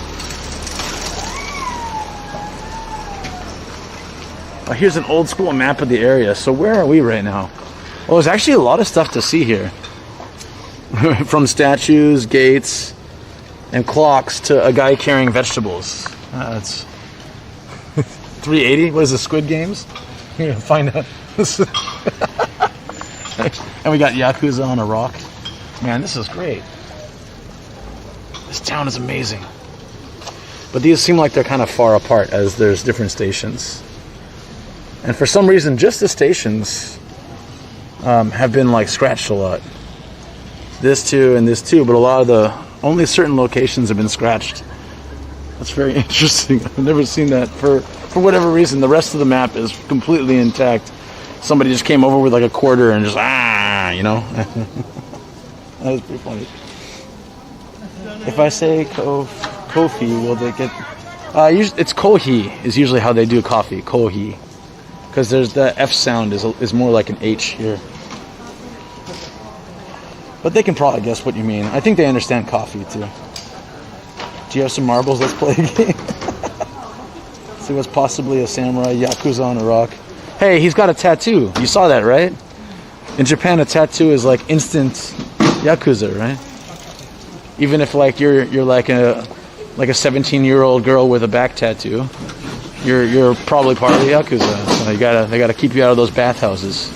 Here's an old school map of the area. So where are we right now? Well, there's actually a lot of stuff to see here. From statues, gates, and clocks to a guy carrying vegetables. It's 380. What is the Squid Games? You're gonna find out. And we got Yakuza on a rock. Man, this is great. This town is amazing. But these seem like they're kind of far apart as there's different stations. And for some reason, just the stations have been like scratched a lot. This too and this too, but a lot of only certain locations have been scratched. That's very interesting. I've never seen that. For whatever reason, the rest of the map is completely intact. Somebody just came over with like a quarter and just you know. That was pretty funny. If I say Kofi, will they get? It's Kohi is usually how they do coffee. Kohi, because there's the F sound is more like an H here. But they can probably guess what you mean. I think they understand coffee too. Do you have some marbles? Let's play a game. See what's possibly a samurai Yakuza on a rock. Hey, he's got a tattoo. You saw that, right? In Japan, a tattoo is like instant Yakuza, right? Even if like you're like a 17-year-old girl with a back tattoo, you're probably part of the Yakuza. So they gotta keep you out of those bathhouses.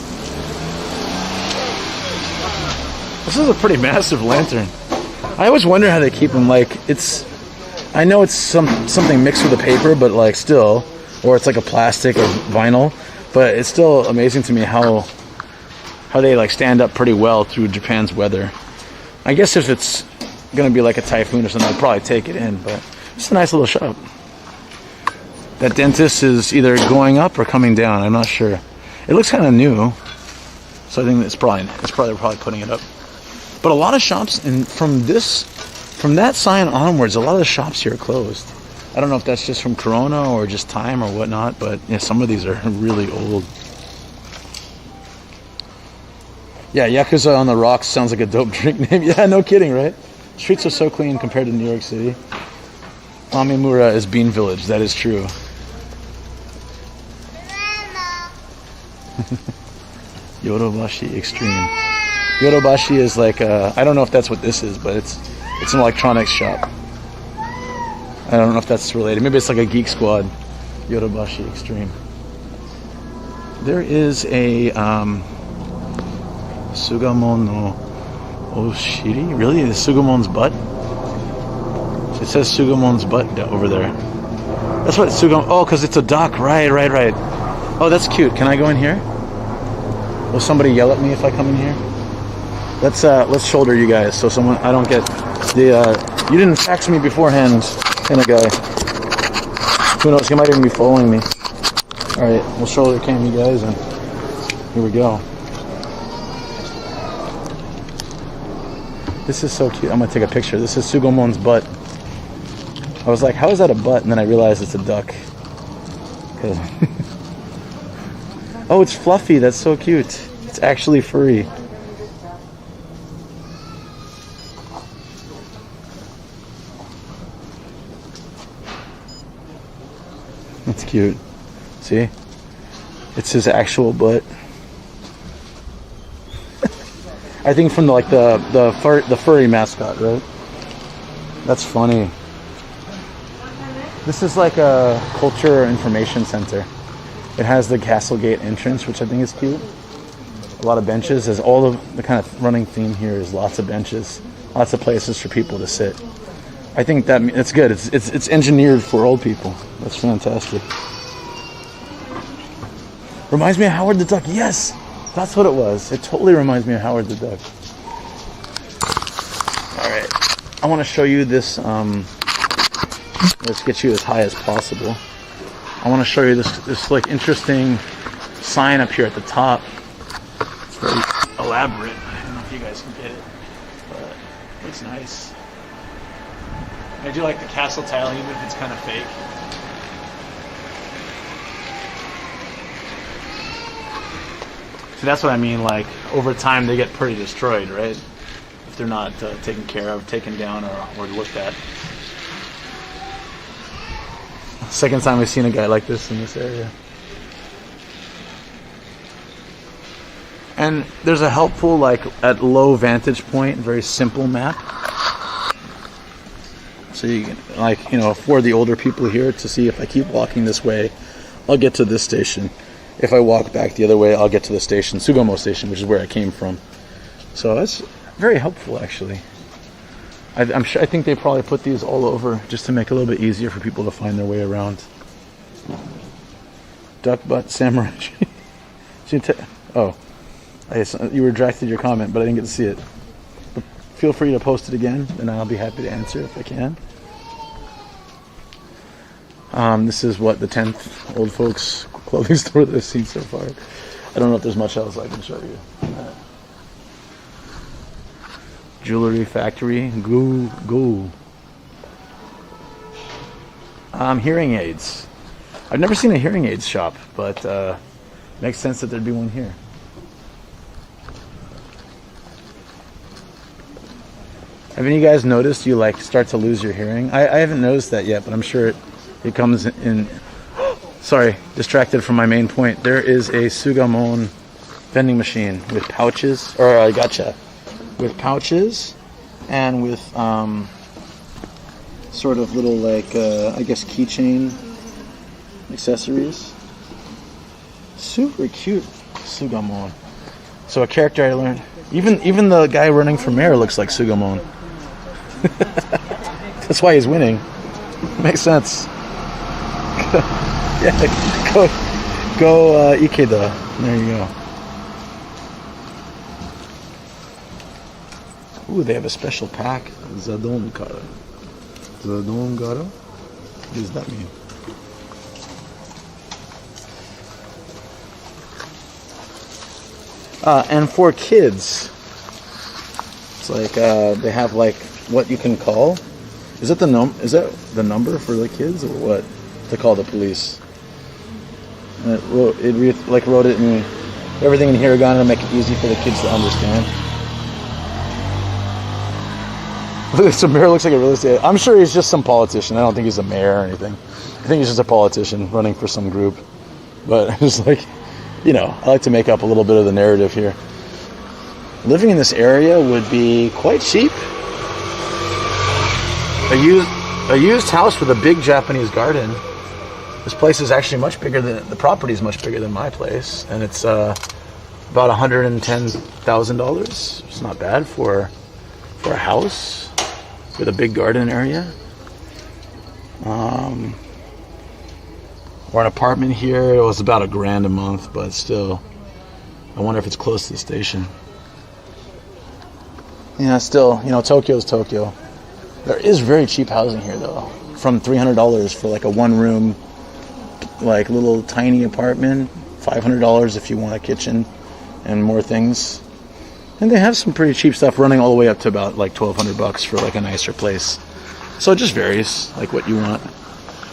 This is a pretty massive lantern. I always wonder how they keep them. Like I know it's something mixed with the paper, but like still, or it's like a plastic or vinyl. But it's still amazing to me how they like stand up pretty well through Japan's weather. I guess if it's gonna be like a typhoon or something, I'd probably take it in. But it's a nice little shop. That dentist is either going up or coming down. I'm not sure. It looks kind of new, so I think it's probably putting it up. But a lot of shops, and from that sign onwards, a lot of the shops here are closed. I don't know if that's just from Corona or just time or whatnot, but yeah, some of these are really old. Yeah, Yakuza on the Rocks sounds like a dope drink name. Yeah, no kidding, right? Streets are so clean compared to New York City. Amimura is Bean Village, that is true. Yodobashi Extreme. Yodobashi is like, I don't know if that's what this is, but it's an electronics shop. I don't know if that's related. Maybe it's like a Geek Squad. Yodobashi Extreme. There is a Sugamon no Oshiri? Really? Is Sugamon's butt? It says Sugamon's butt over there. That's what Sugamo... Oh, because it's a dock. Right. Oh, that's cute. Can I go in here? Will somebody yell at me if I come in here? Let's shoulder you guys so I don't get the... You didn't fax me beforehand, kind of guy. Who knows? He might even be following me. Alright, we'll shoulder cam you guys, and here we go. This is so cute. I'm going to take a picture. This is Sugamon's butt. I was like, how is that a butt? And then I realized it's a duck. Oh, it's fluffy. That's so cute. It's actually furry. That's cute. See? It's his actual butt. I think from the furry mascot, right? That's funny. This is like a culture information center. It has the Castle Gate entrance, which I think is cute. A lot of benches. There's all of the kind of running theme here is lots of benches, lots of places for people to sit. I think it's good. It's engineered for old people. That's fantastic. Reminds me of Howard the Duck. Yes, that's what it was. It totally reminds me of Howard the Duck. Alright, I want to show you this, let's get you as high as possible. I want to show you this like interesting sign up here at the top. It's very elaborate. I don't know if you guys can get it, but it looks nice. I do like the castle tile even if it's kind of fake. See, that's what I mean, like, over time they get pretty destroyed, right? If they're not taken care of, taken down, or looked at. Second time I've seen a guy like this in this area. And there's a helpful, like, at low vantage point, very simple map. So you can, like, you know, for the older people here to see if I keep walking this way, I'll get to this station. If I walk back the other way, I'll get to the station, Sugamo station, which is where I came from. So that's very helpful, actually. I'm sure, I think they probably put these all over just to make it a little bit easier for people to find their way around. Duck butt samurai. Oh, you retracted your comment, but I didn't get to see it. But feel free to post it again, and I'll be happy to answer if I can. This is what the 10th old folks clothing store that I've seen so far. I don't know if there's much else I can show you. Jewelry factory, go. Hearing aids. I've never seen a hearing aids shop, but makes sense that there'd be one here. Have any of you guys noticed you like start to lose your hearing? I haven't noticed that yet, but I'm sure it comes in. Sorry, distracted from my main point. There is a Sugamon vending machine with pouches, or gotcha, with pouches and with sort of little like I guess keychain accessories. Super cute Sugamon. So a character I learned. Even the guy running for mayor looks like Sugamon. That's why he's winning. Makes sense. Yeah, go Ikeda. There you go. Ooh, they have a special pack. Zadon Kara. Zadon Kara? What does that mean? And for kids, it's like they have like what you can call. Is that the number for the kids or what? To call the police. And it wrote it in everything in hiragana to make it easy for the kids to understand. This mayor looks like a real estate. I'm sure he's just some politician. I don't think he's a mayor or anything. I think he's just a politician running for some group. But it's like, you know, I like to make up a little bit of the narrative here. Living in this area would be quite cheap. A used house with a big Japanese garden. This place is actually much bigger than the property is much bigger than my place, and it's about $110,000. It's not bad for a house with a big garden area. Or an apartment here. It was about $1,000 a month, but still, I wonder if it's close to the station. Yeah, still, you know, Tokyo's Tokyo. There is very cheap housing here, though. From $300 for like a one-room, like little tiny apartment. $500 if you want a kitchen and more things. And they have some pretty cheap stuff running all the way up to about like $1,200 for like a nicer place. So it just varies, like what you want.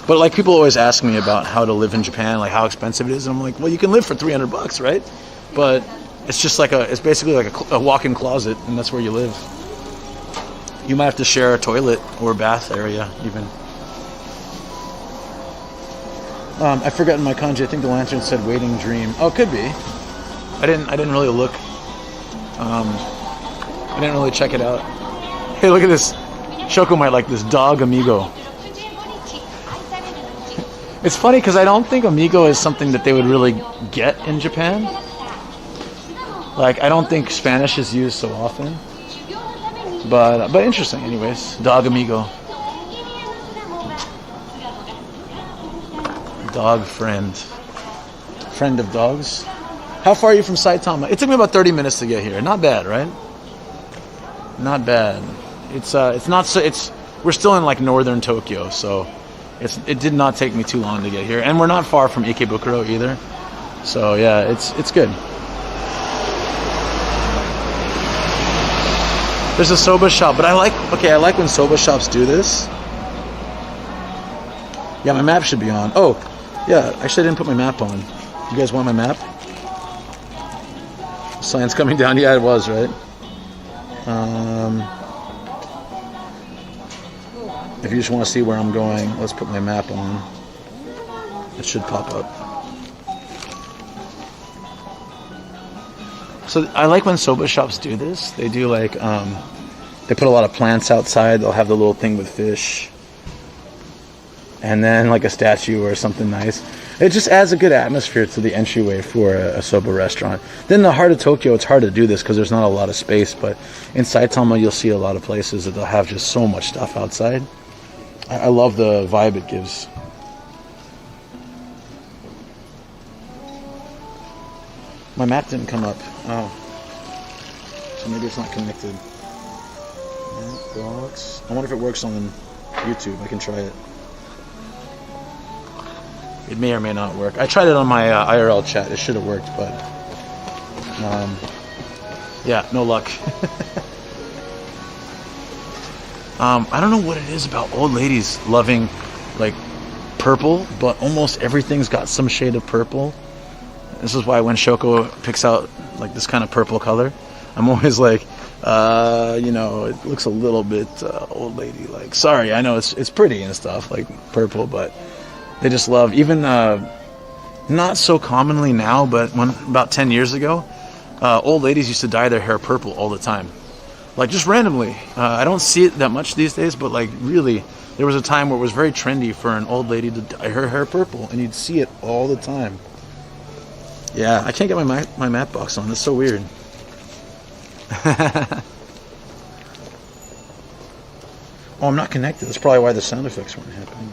But like people always ask me about how to live in Japan, like how expensive it is. And I'm like, well, you can live for $300, right? But it's just like it's basically like a walk-in closet, and that's where you live. You might have to share a toilet or bath area, even. I forgot in my kanji. I think the lantern said "waiting dream." Oh, it could be. I didn't really look. I didn't really check it out. Hey, look at this. Shoko might like this dog amigo. It's funny because I don't think amigo is something that they would really get in Japan. Like, I don't think Spanish is used so often. But interesting, anyways. Dog amigo. Dog friend. Friend of dogs. How far are you from Saitama? It took me about 30 minutes to get here. Not bad, right? Not bad. It's not so. We're still in like northern Tokyo, so it did not take me too long to get here, and we're not far from Ikebukuro either. So yeah, it's good. There's a soba shop, but I like when soba shops do this. Yeah, my map should be on. Oh, yeah, actually I didn't put my map on. You guys want my map? Sign's coming down. Yeah, it was, right? If you just want to see where I'm going, let's put my map on. It should pop up. So I like when soba shops do this. They do like, they put a lot of plants outside. They'll have the little thing with fish. And then like a statue or something nice. It just adds a good atmosphere to the entryway for a soba restaurant. Then in the heart of Tokyo, it's hard to do this because there's not a lot of space. But in Saitama, you'll see a lot of places that they'll have just so much stuff outside. I love the vibe it gives. My map didn't come up. Oh. So maybe it's not connected. Map box. I wonder if it works on YouTube. I can try it. It may or may not work. I tried it on my IRL chat. It should have worked, but yeah, no luck. I don't know what it is about old ladies loving like purple, but almost everything's got some shade of purple. This is why when Shoko picks out like this kind of purple color, I'm always like, you know, it looks a little bit old lady like. Sorry, I know it's pretty and stuff like purple, but they just love, even not so commonly now, but about 10 years ago, old ladies used to dye their hair purple all the time. Like just randomly. I don't see it that much these days, but like really, there was a time where it was very trendy for an old lady to dye her hair purple, and you'd see it all the time. Yeah, I can't get my map box on. It's so weird. Oh, I'm not connected. That's probably why the sound effects weren't happening.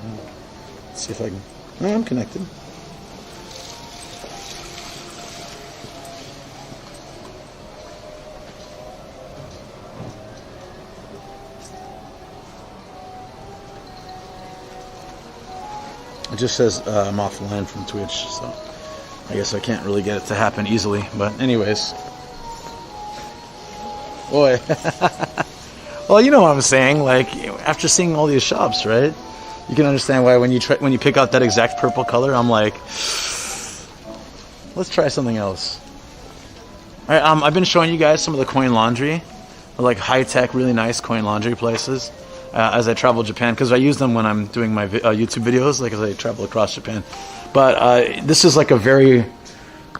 Let's see if I can. No, I'm connected. It just says I'm offline from Twitch, so I guess I can't really get it to happen easily. But anyways. Boy. Well, you know what I'm saying. Like, after seeing all these shops, right? You can understand why when you pick out that exact purple color, I'm like, let's try something else. All right, I've been showing you guys some of the coin laundry, like high-tech, really nice coin laundry places as I travel Japan, because I use them when I'm doing my YouTube videos, like as I travel across Japan. But this is like a very,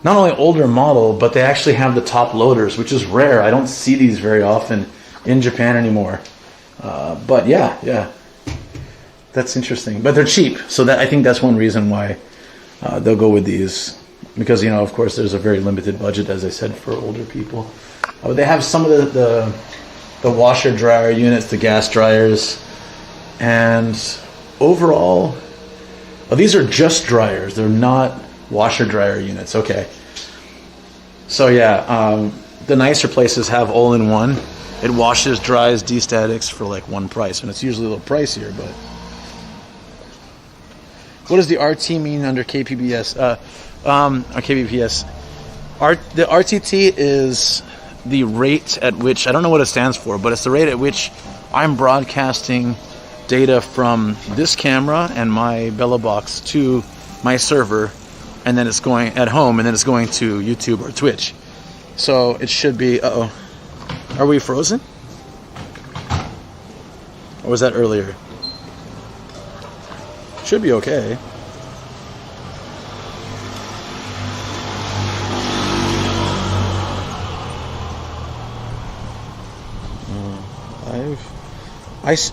not only older model, but they actually have the top loaders, which is rare. I don't see these very often in Japan anymore. But yeah. That's interesting, but they're cheap, so I think that's one reason why they'll go with these, because, you know, of course, there's a very limited budget, as I said, for older people. They have some of the washer dryer units, the gas dryers, and overall, these are just dryers. They're not washer dryer units. Okay, so yeah, the nicer places have all-in-one. It washes, dries, destatics for like one price, and it's usually a little pricier, but. What does the RT mean under KPBS? Or KBPS? The RTT is the rate at which, I don't know what it stands for, but it's the rate at which I'm broadcasting data from this camera and my Bella box to my server, and then it's going at home, and then it's going to YouTube or Twitch. So it should be, are we frozen? Or was that earlier? Should be okay.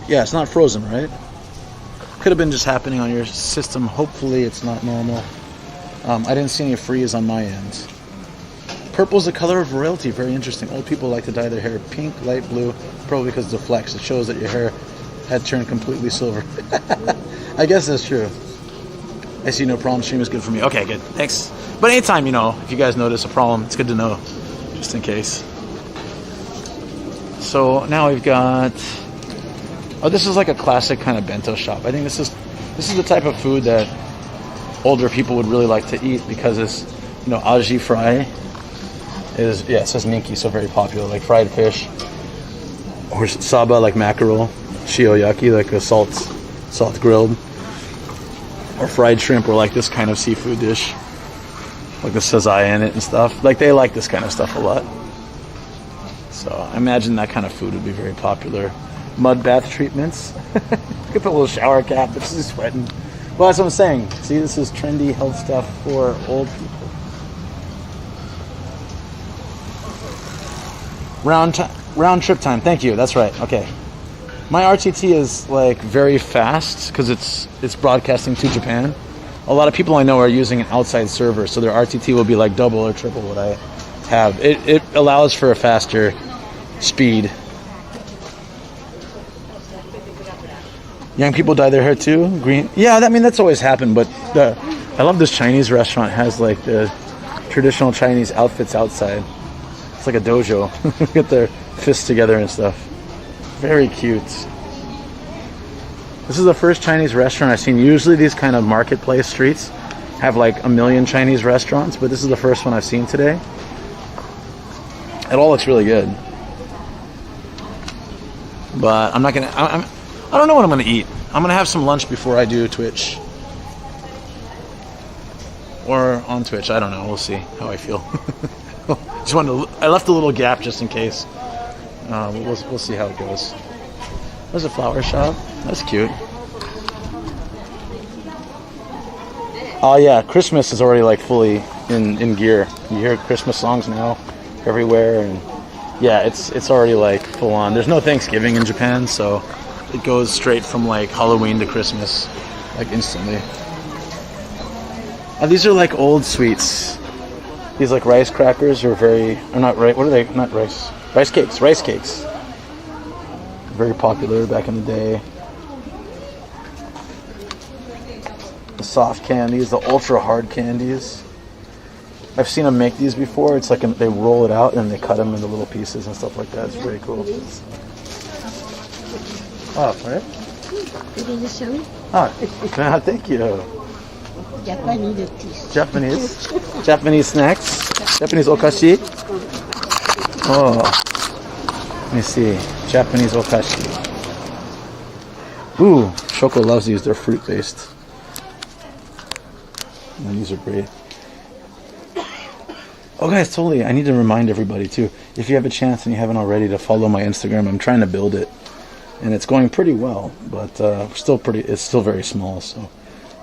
Yeah, it's not frozen, right? Could have been just happening on your system. Hopefully it's not normal. I didn't see any freeze on my end. Purple's the color of royalty. Very interesting. Old people like to dye their hair pink, light blue, probably because of the flex. It shows that your hair had turned completely silver. I guess that's true. I see no problem. Stream is good for me. Okay, good. Thanks. But anytime, you know, if you guys notice a problem, it's good to know, just in case. So now we've got Oh, this is like a classic kind of bento shop. I think this is the type of food that older people would really like to eat because it's, you know, aji fry is, yeah, it says minki, so very popular, like fried fish, or saba, like mackerel, shioyaki, like a salt grilled, or fried shrimp, or like this kind of seafood dish, like the sazai in it and stuff. Like they like this kind of stuff a lot. So I imagine that kind of food would be very popular. Mud bath treatments. Look at the little shower cap. This is sweating. Well, that's what I'm saying. See, this is trendy health stuff for old people. Round trip time. Thank you. That's right. Okay. My RTT is like very fast because it's broadcasting to Japan. A lot of people I know are using an outside server, so their RTT will be like double or triple what I have. It allows for a faster speed. Young people dye their hair too? Green? Yeah, I mean, that's always happened, but I love this Chinese restaurant. It has like the traditional Chinese outfits outside. It's like a dojo. Get their fists together and stuff. Very cute. This is the first Chinese restaurant I've seen. Usually these kind of marketplace streets have like a million Chinese restaurants, but this is the first one I've seen today. It all looks really good. But I'm not gonna, I don't know what I'm gonna eat. I'm gonna have some lunch before I do Twitch. Or on Twitch, I don't know, we'll see how I feel. Just wanted to, I left a little gap just in case. We'll see how it goes. There's a flower shop. That's cute. Oh yeah, Christmas is already like fully in gear. You hear Christmas songs now everywhere, and yeah, it's already like full on. There's no Thanksgiving in Japan, so it goes straight from like Halloween to Christmas, like instantly. These are like old sweets. These like rice crackers are not right. What are they? Not rice. Rice cakes. Rice cakes. Very popular back in the day. The soft candies, the ultra hard candies. I've seen them make these before. It's like they roll it out and they cut them into little pieces and stuff like that. It's very cool. Oh, right? Did you show me? Oh, thank you. Japanese snacks. Japanese okashi. Oh, let me see. Japanese okashi. Ooh, Shoko loves these. They're fruit based. And these are great. Oh guys, totally. I need to remind everybody too. If you have a chance and you haven't already, to follow my Instagram. I'm trying to build it, and it's going pretty well. But it's still very small. So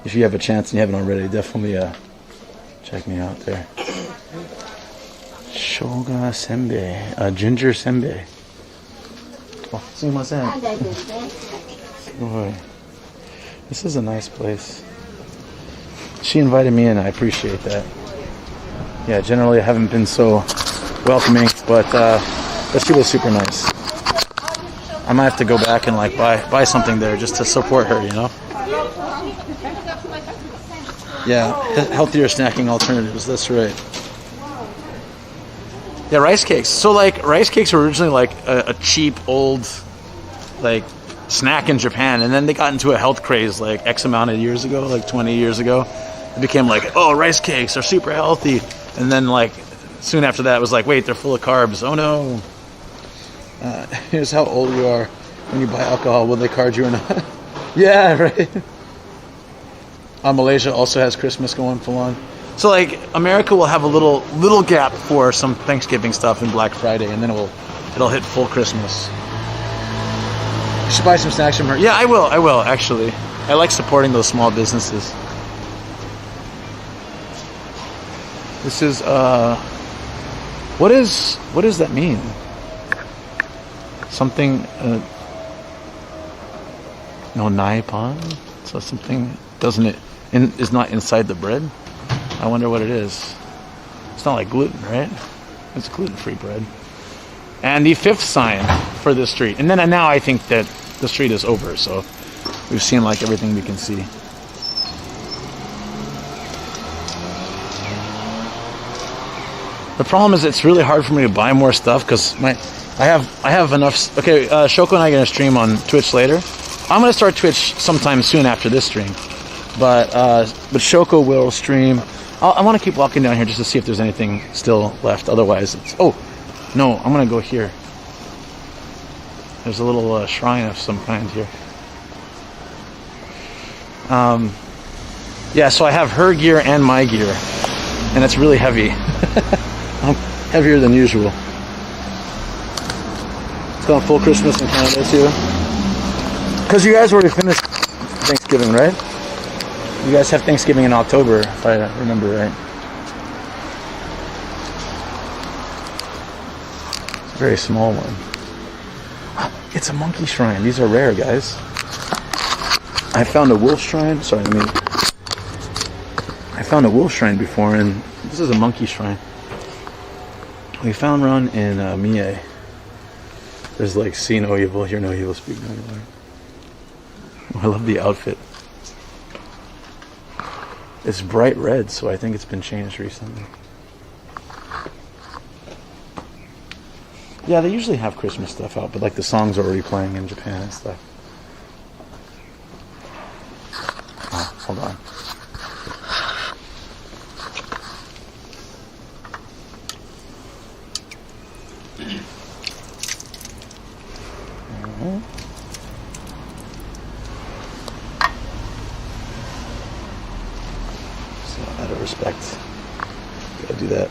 if you have a chance and you haven't already, definitely check me out there. Shoga senbei, ginger senbei. Oh, sumimasen. This is a nice place. She invited me in. I appreciate that. Yeah, generally I haven't been so welcoming, but she was super nice. I might have to go back and like buy something there just to support her, you know? Yeah, healthier snacking alternatives. That's right. Yeah, rice cakes. So like rice cakes were originally like a cheap old like snack in Japan, and then they got into a health craze like X amount of years ago, like 20 years ago. It became like, oh, rice cakes are super healthy, and then like soon after that it was like, wait, they're full of carbs. Oh no. Here's how old you are when you buy alcohol. Will they card you or not? Yeah, right. Malaysia also has Christmas going full on. So like America will have a little gap for some Thanksgiving stuff and Black Friday, and then it'll hit full Christmas. You should buy some snacks from her. Yeah, I will actually. I like supporting those small businesses. This is what does that mean? Something no naipan? So something is not inside the bread? I wonder what it is. It's not like gluten, right? It's gluten-free bread. And the fifth sign for this street. And then now I think that the street is over, so we've seen like everything we can see. The problem is it's really hard for me to buy more stuff because I have enough. Okay, Shoko and I are gonna stream on Twitch later. I'm gonna start Twitch sometime soon after this stream, but Shoko will stream. I want to keep walking down here just to see if there's anything still left. Otherwise, it's no. I'm gonna go here. There's a little shrine of some kind here. Yeah, so I have her gear and my gear, and it's really heavy. Heavier than usual. It's gone full Christmas in Canada too. Because you guys already finished Thanksgiving, right? You guys have Thanksgiving in October, if I remember right. It's a very small one. It's a monkey shrine. These are rare, guys. I found a wolf shrine. Sorry, I found a wolf shrine before, and this is a monkey shrine. We found one in Mie. There's like, see no evil, hear no evil, speak no evil. I love the outfit. It's bright red, so I think it's been changed recently. Yeah, they usually have Christmas stuff out, but like the songs are already playing in Japan and stuff. Oh, hold on. So out of respect, gotta do that.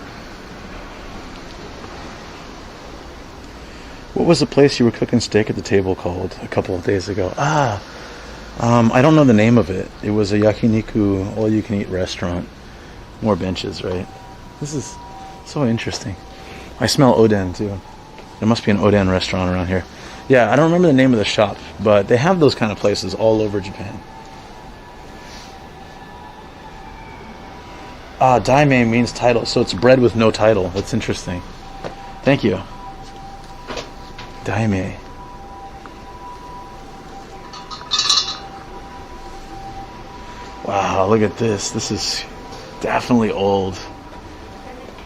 What was the place you were cooking steak at the table called a couple of days ago? I don't know the name of it. It was a yakiniku, all-you-can-eat restaurant. More benches, right? This is so interesting. I smell oden too. There must be an oden restaurant around here. Yeah, I don't remember the name of the shop, but they have those kind of places all over Japan. Daime means title, so it's bread with no title. That's interesting. Thank you. Daime. Wow, look at this. This is definitely old.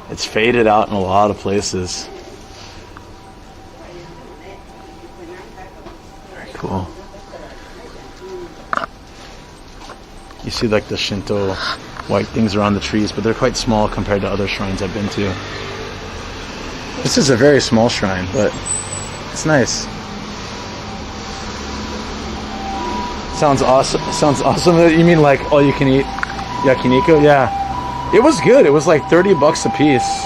It's faded out in a lot of places. Very cool. You see like the Shinto white things around the trees, but they're quite small compared to other shrines I've been to. This is a very small shrine, but it's nice. Sounds awesome. Sounds awesome. You mean like all you can eat yakiniku? Yeah. It was good. It was like $30 a piece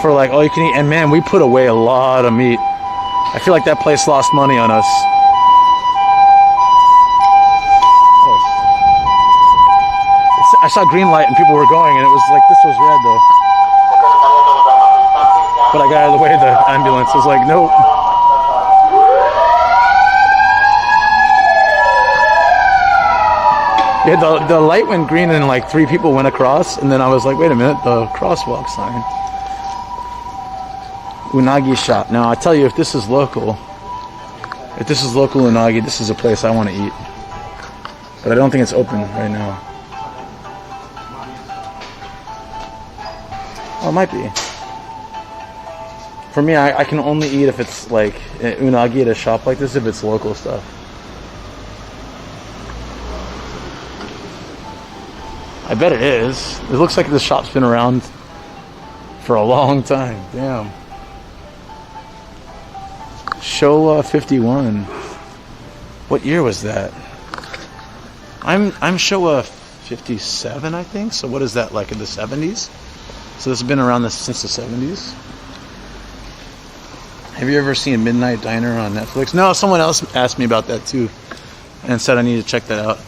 for like all you can eat. And man, we put away a lot of meat. I feel like that place lost money on us. I saw green light and people were going, and it was like, this was red though. But I got out of the way of the ambulance. I was like, nope. Yeah, the light went green and like 3 people went across, and then I was like, wait a minute, the crosswalk sign. Unagi shop. Now I tell you, if this is local unagi, this is a place I want to eat. But I don't think it's open right now. Oh, it might be. For me, I can only eat if it's like unagi at a shop like this, if it's local stuff. I bet it is. It looks like the shop's been around for a long time. Damn. Showa 51. What year was that? I'm Showa 57, I think. So what is that, like in the 70s? So this has been around since the 70s. Have you ever seen Midnight Diner on Netflix? No, someone else asked me about that too and said I need to check that out.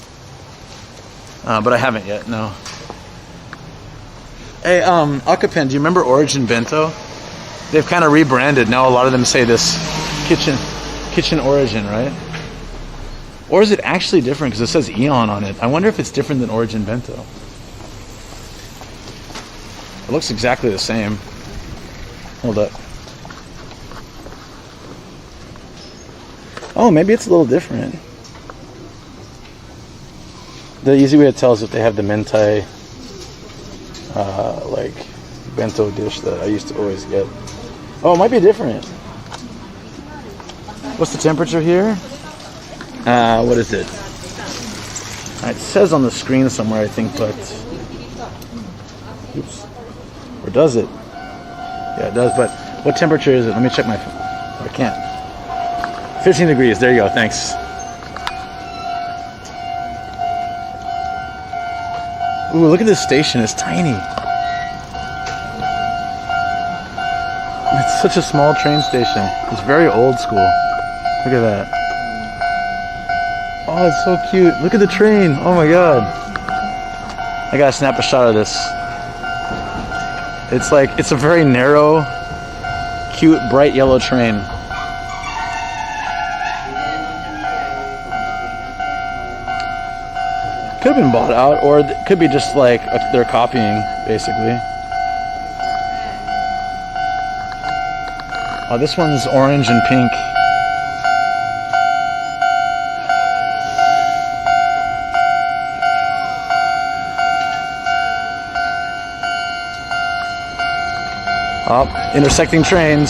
But I haven't yet, no. Hey, Akapen, do you remember Origin Bento? They've kind of rebranded. Now a lot of them say this kitchen Origin, right? Or is it actually different because it says Eon on it? I wonder if it's different than Origin Bento. It looks exactly the same. Hold up. Oh, maybe it's a little different. The easy way to tell is if they have the mentai like bento dish that I used to always get. Oh, it might be different. What's the temperature here? What is it? It says on the screen somewhere, I think, but... Oops. Or does it? Yeah, it does, but what temperature is it? Let me check my... I can't. 15 degrees. There you go. Thanks. Ooh, look at this station. It's tiny. It's such a small train station. It's very old school. Look at that. Oh, it's so cute. Look at the train. Oh my god. I gotta snap a shot of this. It's like, it's a very narrow, cute, bright yellow train. Could have been bought out, or it could be just like they're copying, basically. Oh, this one's orange and pink. Oh, intersecting trains.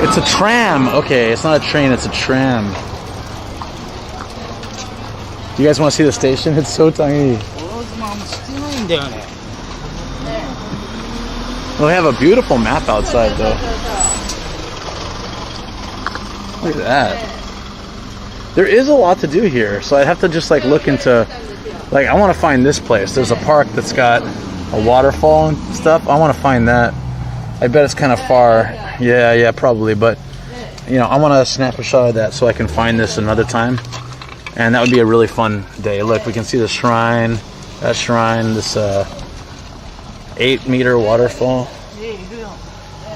It's a tram. Okay, it's not a train, it's a tram. Do you guys want to see the station? It's so tiny. Well, they have a beautiful map outside, though. Look at that. There is a lot to do here, so I'd have to just like look into, like, I want to find this place. There's a park that's got a waterfall and stuff. I want to find that. I bet it's kind of far. Yeah, probably, but you know, I want to snap a shot of that so I can find this another time, and that would be a really fun day. Look, we can see the shrine, that shrine, this 8-meter waterfall,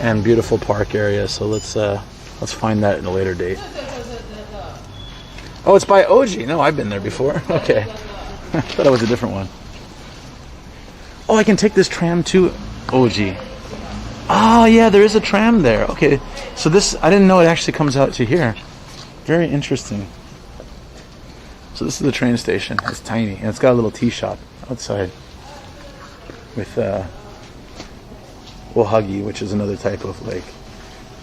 and beautiful park area. So let's find that at a later date. Oh, it's by Oji. No, I've been there before. Okay. I thought it was a different one. Oh, I can take this tram to Oji. Oh, yeah, there is a tram there. Okay. So this, I didn't know it actually comes out to here. Very interesting. So this is the train station. It's tiny. And it's got a little tea shop outside with ohagi, which is another type of like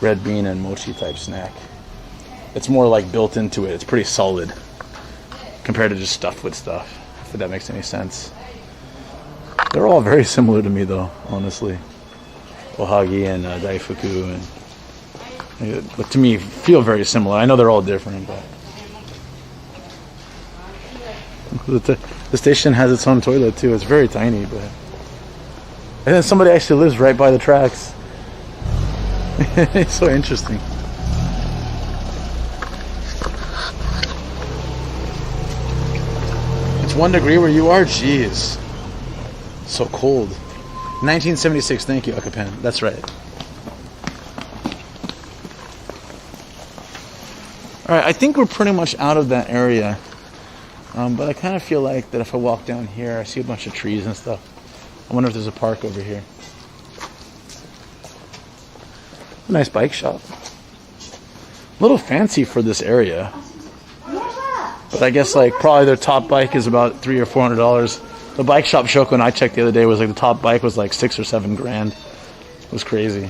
red bean and mochi type snack. It's more like built into it. It's pretty solid compared to just stuffed with stuff, if that makes any sense. They're all very similar to me, though, honestly. Ohagi and Daifuku, and to me, feel very similar. I know they're all different, but the station has its own toilet too. It's very tiny, but and then somebody actually lives right by the tracks. It's so interesting. It's 1 degree where you are? Jeez. So cold. 1976, thank you, Akapen. That's right. Alright, I think we're pretty much out of that area. But I kind of feel like that if I walk down here, I see a bunch of trees and stuff. I wonder if there's a park over here. A nice bike shop. A little fancy for this area. But I guess like probably their top bike is about $300 or $400. The bike shop Shoko and I checked the other day was like the top bike was like $6 or $7 grand. It was crazy.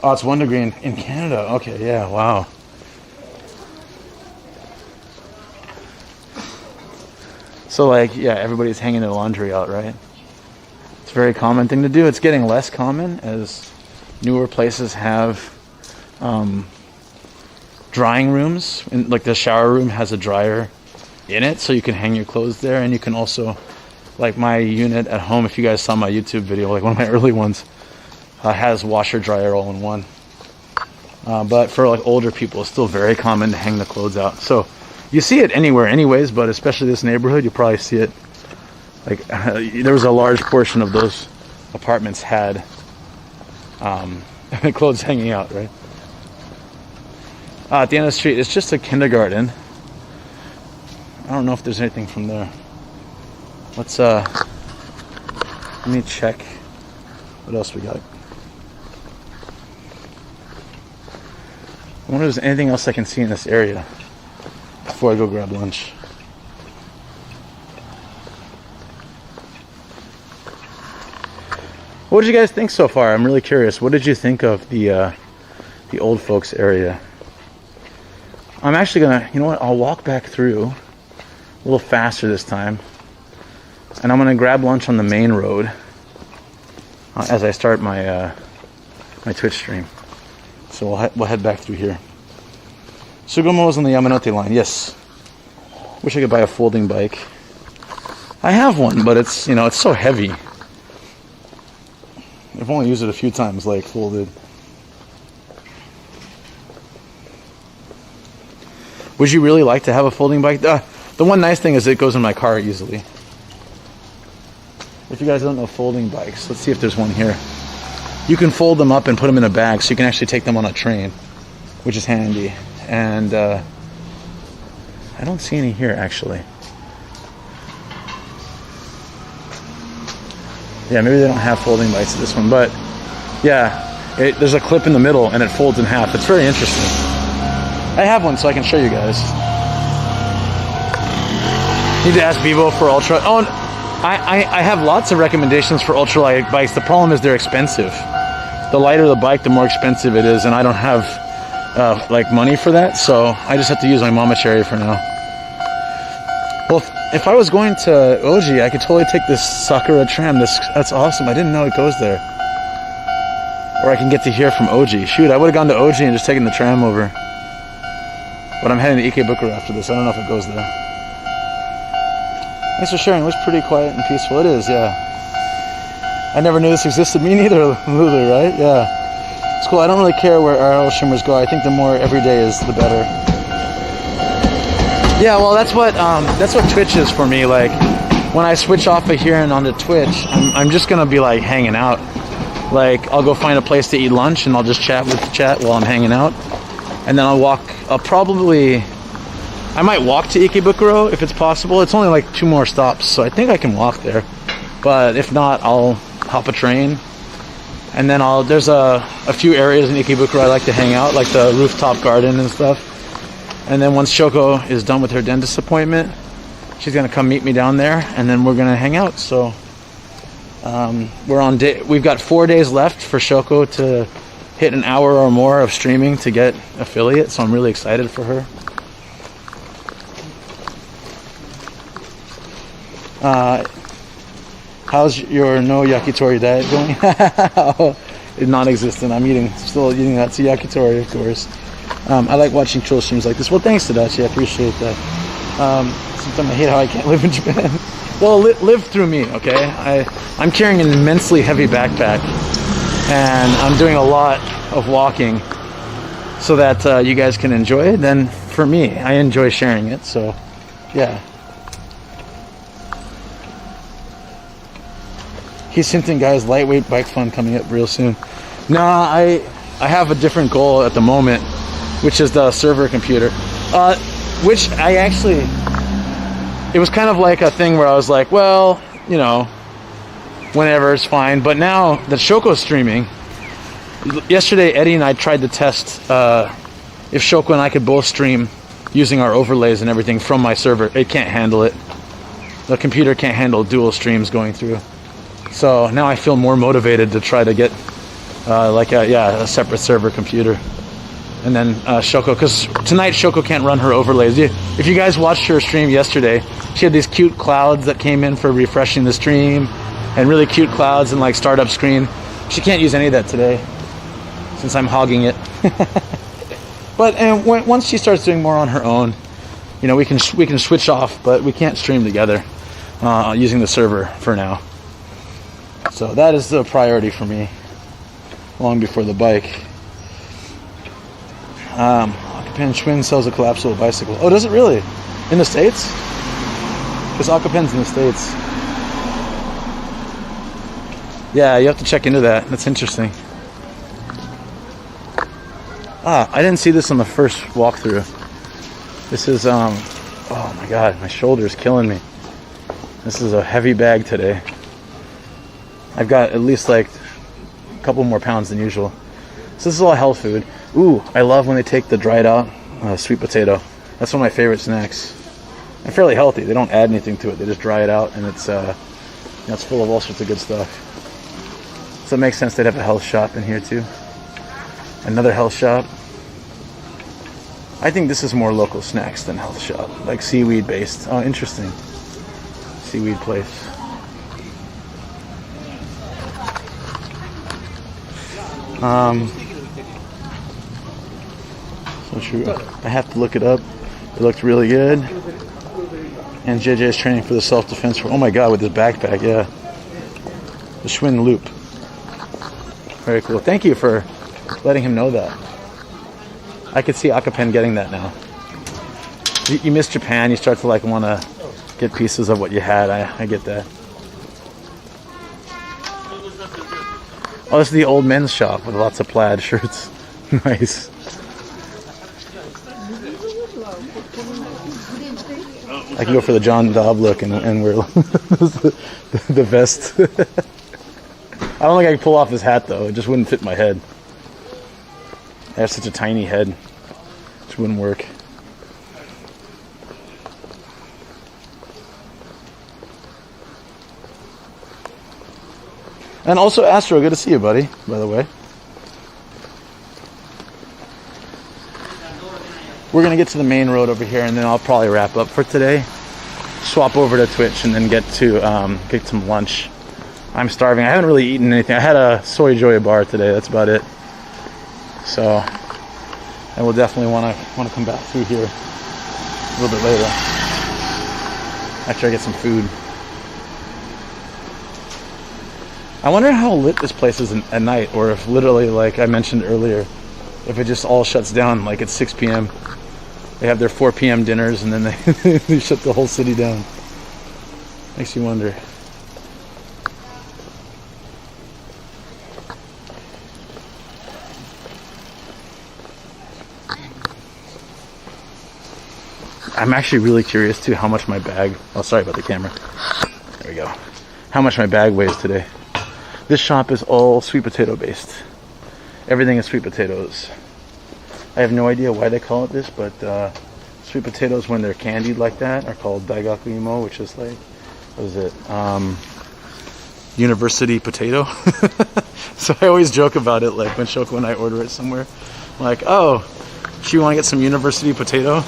Oh, it's 1 degree in Canada. Okay, yeah, wow. So like, yeah, everybody's hanging their laundry out, right? It's a very common thing to do. It's getting less common as newer places have drying rooms. And like the shower room has a dryer in it, so you can hang your clothes there. And you can also, like my unit at home, if you guys saw my YouTube video, like one of my early ones, has washer dryer all in one. But for like older people, it's still very common to hang the clothes out. So you see it anywhere anyways, but especially this neighborhood, you probably see it. Like there was a large portion of those apartments had clothes hanging out, right? At the end of the street, it's just a kindergarten. I don't know if there's anything from there. Let's let me check what else we got. I wonder if there's anything else I can see in this area before I go grab lunch. What did you guys think so far? I'm really curious. What did you think of the old folks area? I'm actually gonna, you know what? I'll walk back through a little faster this time, and I'm gonna grab lunch on the main road as I start my my Twitch stream. So we'll head back through here. Sugamo is on the Yamanote line. Yes. Wish I could buy a folding bike. I have one, but it's, you know, it's so heavy. I've only used it a few times, like folded. Would you really like to have a folding bike? The one nice thing is it goes in my car easily. If you guys don't know folding bikes, let's see if there's one here. You can fold them up and put them in a bag, so you can actually take them on a train, which is handy. And I don't see any here, actually. Yeah, maybe they don't have folding bikes at this one, but yeah, there's a clip in the middle and it folds in half. It's very interesting. I have one, so I can show you guys. Need to ask Bebo for ultra. Oh, I have lots of recommendations for ultralight bikes. The problem is they're expensive. The lighter the bike, the more expensive it is, and I don't have like money for that, so I just have to use my mama cherry for now. Well, if I was going to Oji, I could totally take this Sakura tram. That's awesome. I didn't know it goes there. Or I can get to here from Oji. Shoot, I would have gone to Oji and just taken the tram over. But I'm heading to Ikebukuro after this. I don't know if it goes there. Thanks for sharing. It was pretty quiet and peaceful. It is, yeah. I never knew this existed. Me neither, Lulu, right? Yeah. It's cool. I don't really care where RL shimmers go. I think the more every day is, the better. Yeah, well, that's what Twitch is for me. Like, when I switch off of here and onto Twitch, I'm just gonna be like hanging out. Like, I'll go find a place to eat lunch and I'll just chat with the chat while I'm hanging out, and then I might walk to Ikebukuro if it's possible. It's only like 2 more stops, so I think I can walk there. But if not, I'll hop a train, and then there's a few areas in Ikebukuro I like to hang out, like the rooftop garden and stuff. And then once Shoko is done with her dentist appointment, she's gonna come meet me down there, and then we're gonna hang out. So we've got 4 days left for Shoko to hit an hour or more of streaming to get affiliate, so I'm really excited for her. How's your no yakitori diet going? Non-existent. I'm still eating that yakitori, of course. I like watching troll streams like this. Well, thanks, Tadachi. I appreciate that. Sometimes I hate how I can't live in Japan. Well, live through me, okay? I'm carrying an immensely heavy backpack, and I'm doing a lot of walking so that you guys can enjoy it. Then for me, I enjoy sharing it, so yeah. He's hinting, guys, lightweight bike fun coming up real soon. No, I have a different goal at the moment, which is the server computer. Which I actually, it was kind of like a thing where I was like, well, you know, whenever it's fine. But now that Shoko's streaming, yesterday Eddie and I tried to test if Shoko and I could both stream using our overlays and everything from my server. It can't handle it. The computer can't handle dual streams going through. So now I feel more motivated to try to get a separate server computer. And then Shoko, because tonight Shoko can't run her overlays. If you guys watched her stream yesterday, she had these cute clouds that came in for refreshing the stream, and really cute clouds and like startup screen. She can't use any of that today since I'm hogging it. But once she starts doing more on her own, you know, we can switch off, but we can't stream together using the server for now. So that is the priority for me, long before the bike. Akapen Schwinn sells a collapsible bicycle. Oh, does it really? In the States? Because Akapen's in the States. Yeah, you have to check into that. That's interesting. I didn't see this on the first walkthrough. This is, oh my god, my shoulder's killing me. This is a heavy bag today. I've got at least like a couple more pounds than usual. So this is all health food. Ooh, I love when they take the dried out sweet potato. That's one of my favorite snacks. And fairly healthy. They don't add anything to it. They just dry it out, and it's full of all sorts of good stuff. So it makes sense they'd have a health shop in here too. Another health shop. I think this is more local snacks than health shop, like seaweed based. Oh, interesting. Seaweed place. So true. I have to look it up. It looked really good. And JJ is training for the self-defense. Oh my god, with his backpack, yeah. The Schwinn loop. Very cool. Thank you for letting him know that. I could see Akapen getting that now. You miss Japan, you start to like want to get pieces of what you had. I get that. Oh, this is the old men's shop with lots of plaid shirts. Nice. I can go for the John Dobb look and wear the vest. I don't think I can pull off his hat though. It just wouldn't fit my head. I have such a tiny head. It wouldn't work. And also Astro, good to see you, buddy, by the way. We're going to get to the main road over here, and then I'll probably wrap up for today. Swap over to Twitch, and then get some lunch. I'm starving. I haven't really eaten anything. I had a soy joy bar today. That's about it. So, and we'll definitely want to come back through here a little bit later after I get some food. I wonder how lit this place is at night, or if literally, like I mentioned earlier, if it just all shuts down like at 6 p.m. They have their 4 p.m. dinners and then they shut the whole city down. Makes you wonder. I'm actually really curious too how much my bag, oh sorry about the camera. There we go. How much my bag weighs today. This shop is all sweet potato based. Everything is sweet potatoes. I have no idea why they call it this, but sweet potatoes when they're candied like that are called daigaku imo, which is like, what is it? University potato. So I always joke about it, like when Shoko and I order it somewhere. I'm like, oh, you want to get some university potato?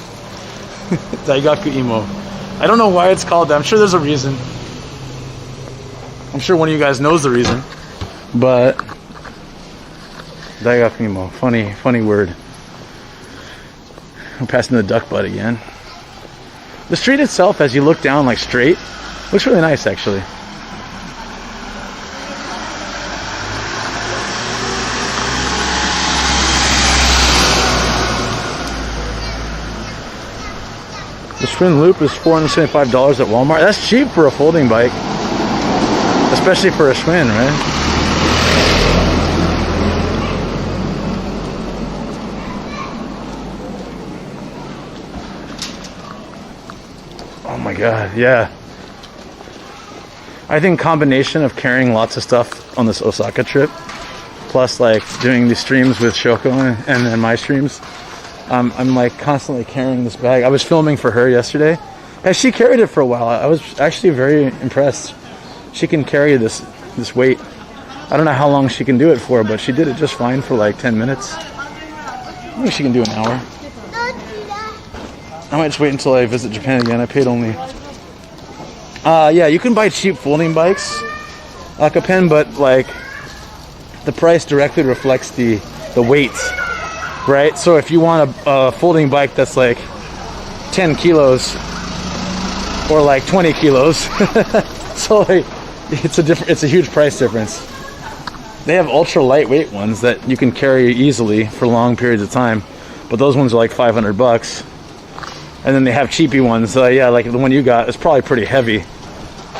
Daigaku imo. I don't know why it's called that. I'm sure there's a reason. I'm sure one of you guys knows the reason, but Daigaku imo, funny word. I'm passing the duck butt again. The street itself, as you look down like straight, looks really nice actually. The Schwinn Loop is $475 at Walmart. That's cheap for a folding bike. Especially for a Schwinn, right? Oh my god, yeah. I think combination of carrying lots of stuff on this Osaka trip, plus like doing these streams with Shoko and then my streams, I'm like constantly carrying this bag. I was filming for her yesterday, and she carried it for a while. I was actually very impressed. She can carry this weight. I don't know how long she can do it for, but she did it just fine for like 10 minutes. I think she can do an hour. I might just wait until I visit Japan again. I paid only... yeah, you can buy cheap folding bikes, Akapen, but like the price directly reflects the weight, right? So if you want a folding bike that's like 10 kilos or like 20 kilos, so like, it's a huge price difference. They have ultra lightweight ones that you can carry easily for long periods of time, but those ones are like $500. And then they have cheapy ones. Yeah, like the one you got is probably pretty heavy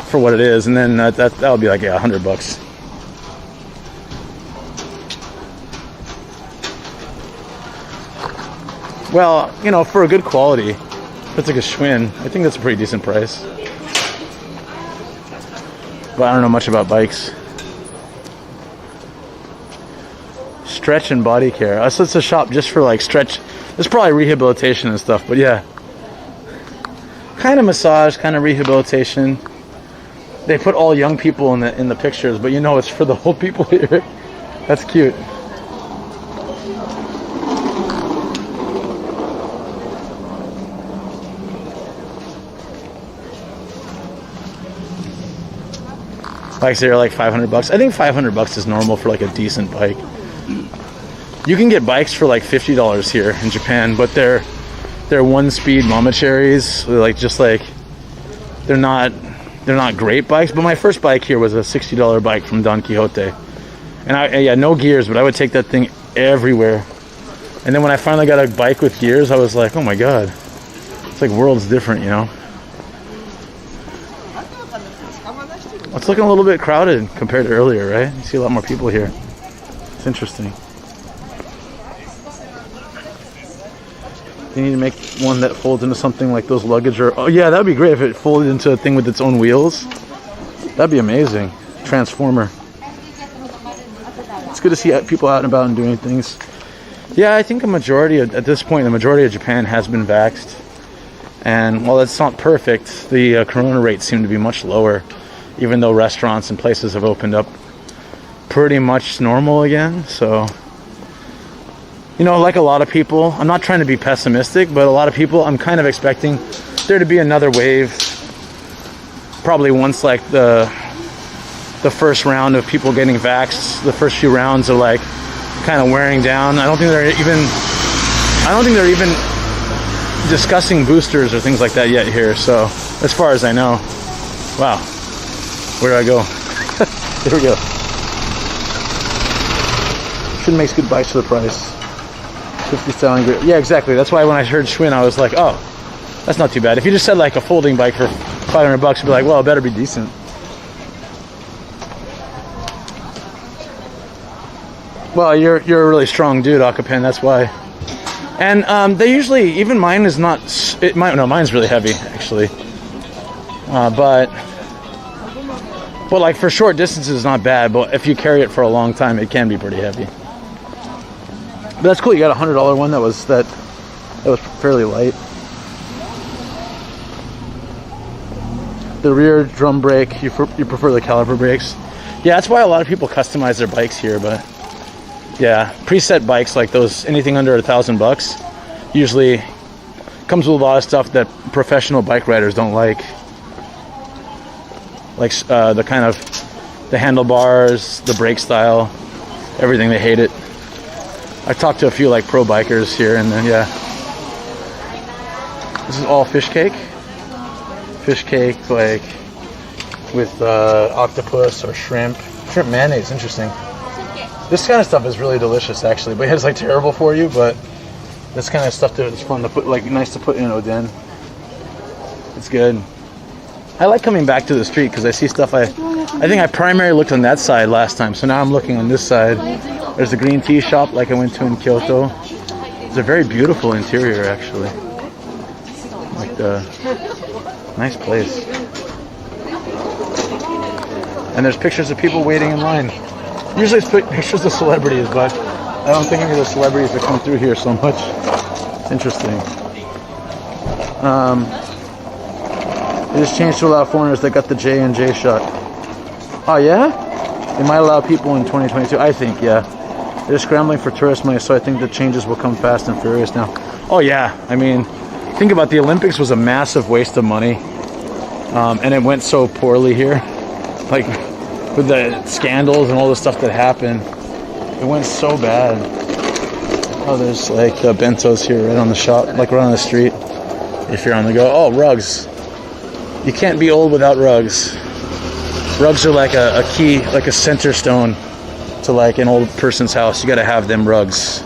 for what it is, and then that would be like $100. Well, you know, for a good quality, if it's like a Schwinn, I think that's a pretty decent price. But I don't know much about bikes. Stretch and body care. So it's a shop just for like stretch. There's probably rehabilitation and stuff, but yeah. Kind of massage, kind of rehabilitation. They put all young people in the pictures, but you know it's for the old people here. That's cute. Bikes here are like $500. I think $500 is normal for like a decent bike. You can get bikes for like $50 here in Japan, but they're one-speed mamacheries. They're not great bikes. But my first bike here was a $60 bike from Don Quixote, and no gears, but I would take that thing everywhere. And then when I finally got a bike with gears, I was like, oh my god, it's like worlds different, you know. It's looking a little bit crowded compared to earlier, right? You see a lot more people here. It's interesting. You need to make one that folds into something like those luggage, or oh yeah, that'd be great if it folded into a thing with its own wheels. That'd be amazing. Transformer. It's good to see people out and about and doing things. Yeah, I think at this point, the majority of Japan has been vaxxed. And while it's not perfect, the corona rates seem to be much lower, even though restaurants and places have opened up pretty much normal again. So, you know, like a lot of people, I'm not trying to be pessimistic, but a lot of people, I'm kind of expecting there to be another wave. Probably once like the first round of people getting vaxxed, the first few rounds are like kind of wearing down. I don't think they're even discussing boosters or things like that yet here. So as far as I know, wow, where do I go? Here we go. Schwinn makes good bikes for the price. 50 styling grip. Yeah, exactly. That's why when I heard Schwinn, I was like, oh, that's not too bad. If you just said like a folding bike for $500, you'd be like, well, it better be decent. Well, you're a really strong dude, Akapen. That's why. And they usually, even mine is not. Mine's really heavy actually. But like for short distances, it's not bad. But if you carry it for a long time, it can be pretty heavy. But that's cool. You got a $100 one that was fairly light. The rear drum brake, you prefer the caliper brakes. Yeah, that's why a lot of people customize their bikes here. But yeah, preset bikes like those, anything under $1,000, usually comes with a lot of stuff that professional bike riders don't like. Like the kind of the handlebars, the brake style, everything. They hate it. I talked to a few like pro bikers here, and then yeah, this is all fish cake. Fish cake like with octopus or shrimp mayonnaise. Interesting. This kind of stuff is really delicious, actually, but it's like terrible for you. But this kind of stuff is fun to put, like nice to put in oden. It's good. I like coming back to the street because I see stuff. I think I primarily looked on that side last time, so now I'm looking on this side. There's a green tea shop like I went to in Kyoto. It's a very beautiful interior, actually. Like the nice place. And there's pictures of people waiting in line. Usually it's pictures of celebrities, but I don't think any of the celebrities that come through here so much. It's interesting. It just changed to allow foreigners that got the J&J shot. Oh yeah? They might allow people in 2022. I think, yeah. They're scrambling for tourist money, so I think the changes will come fast and furious now. Oh yeah, I mean, think about the Olympics was a massive waste of money. And it went so poorly here. Like, with the scandals and all the stuff that happened, it went so bad. Oh, there's like bentos here right on the shop, like right on the street. If you're on the go, oh, rugs. You can't be old without rugs. Rugs are like a key, like a center stone to like an old person's house. You got to have them rugs.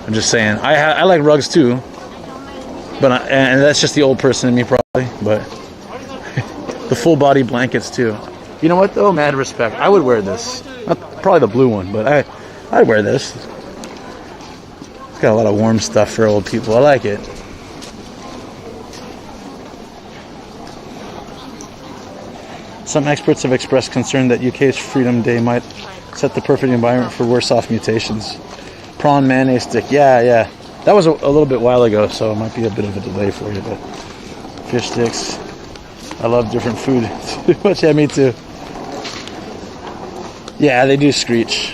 I'm just saying. I like rugs too, but and that's just the old person in me probably. But the full body blankets too. You know what though? Mad respect. I would wear this. Not probably the blue one, but I'd wear this. It's got a lot of warm stuff for old people. I like it. Some experts have expressed concern that UK's Freedom Day might set the perfect environment for worse off mutations. Prawn mayonnaise stick. Yeah. That was a little bit while ago, so it might be a bit of a delay for you, but fish sticks. I love different food too much. Yeah, me too. Yeah, they do screech.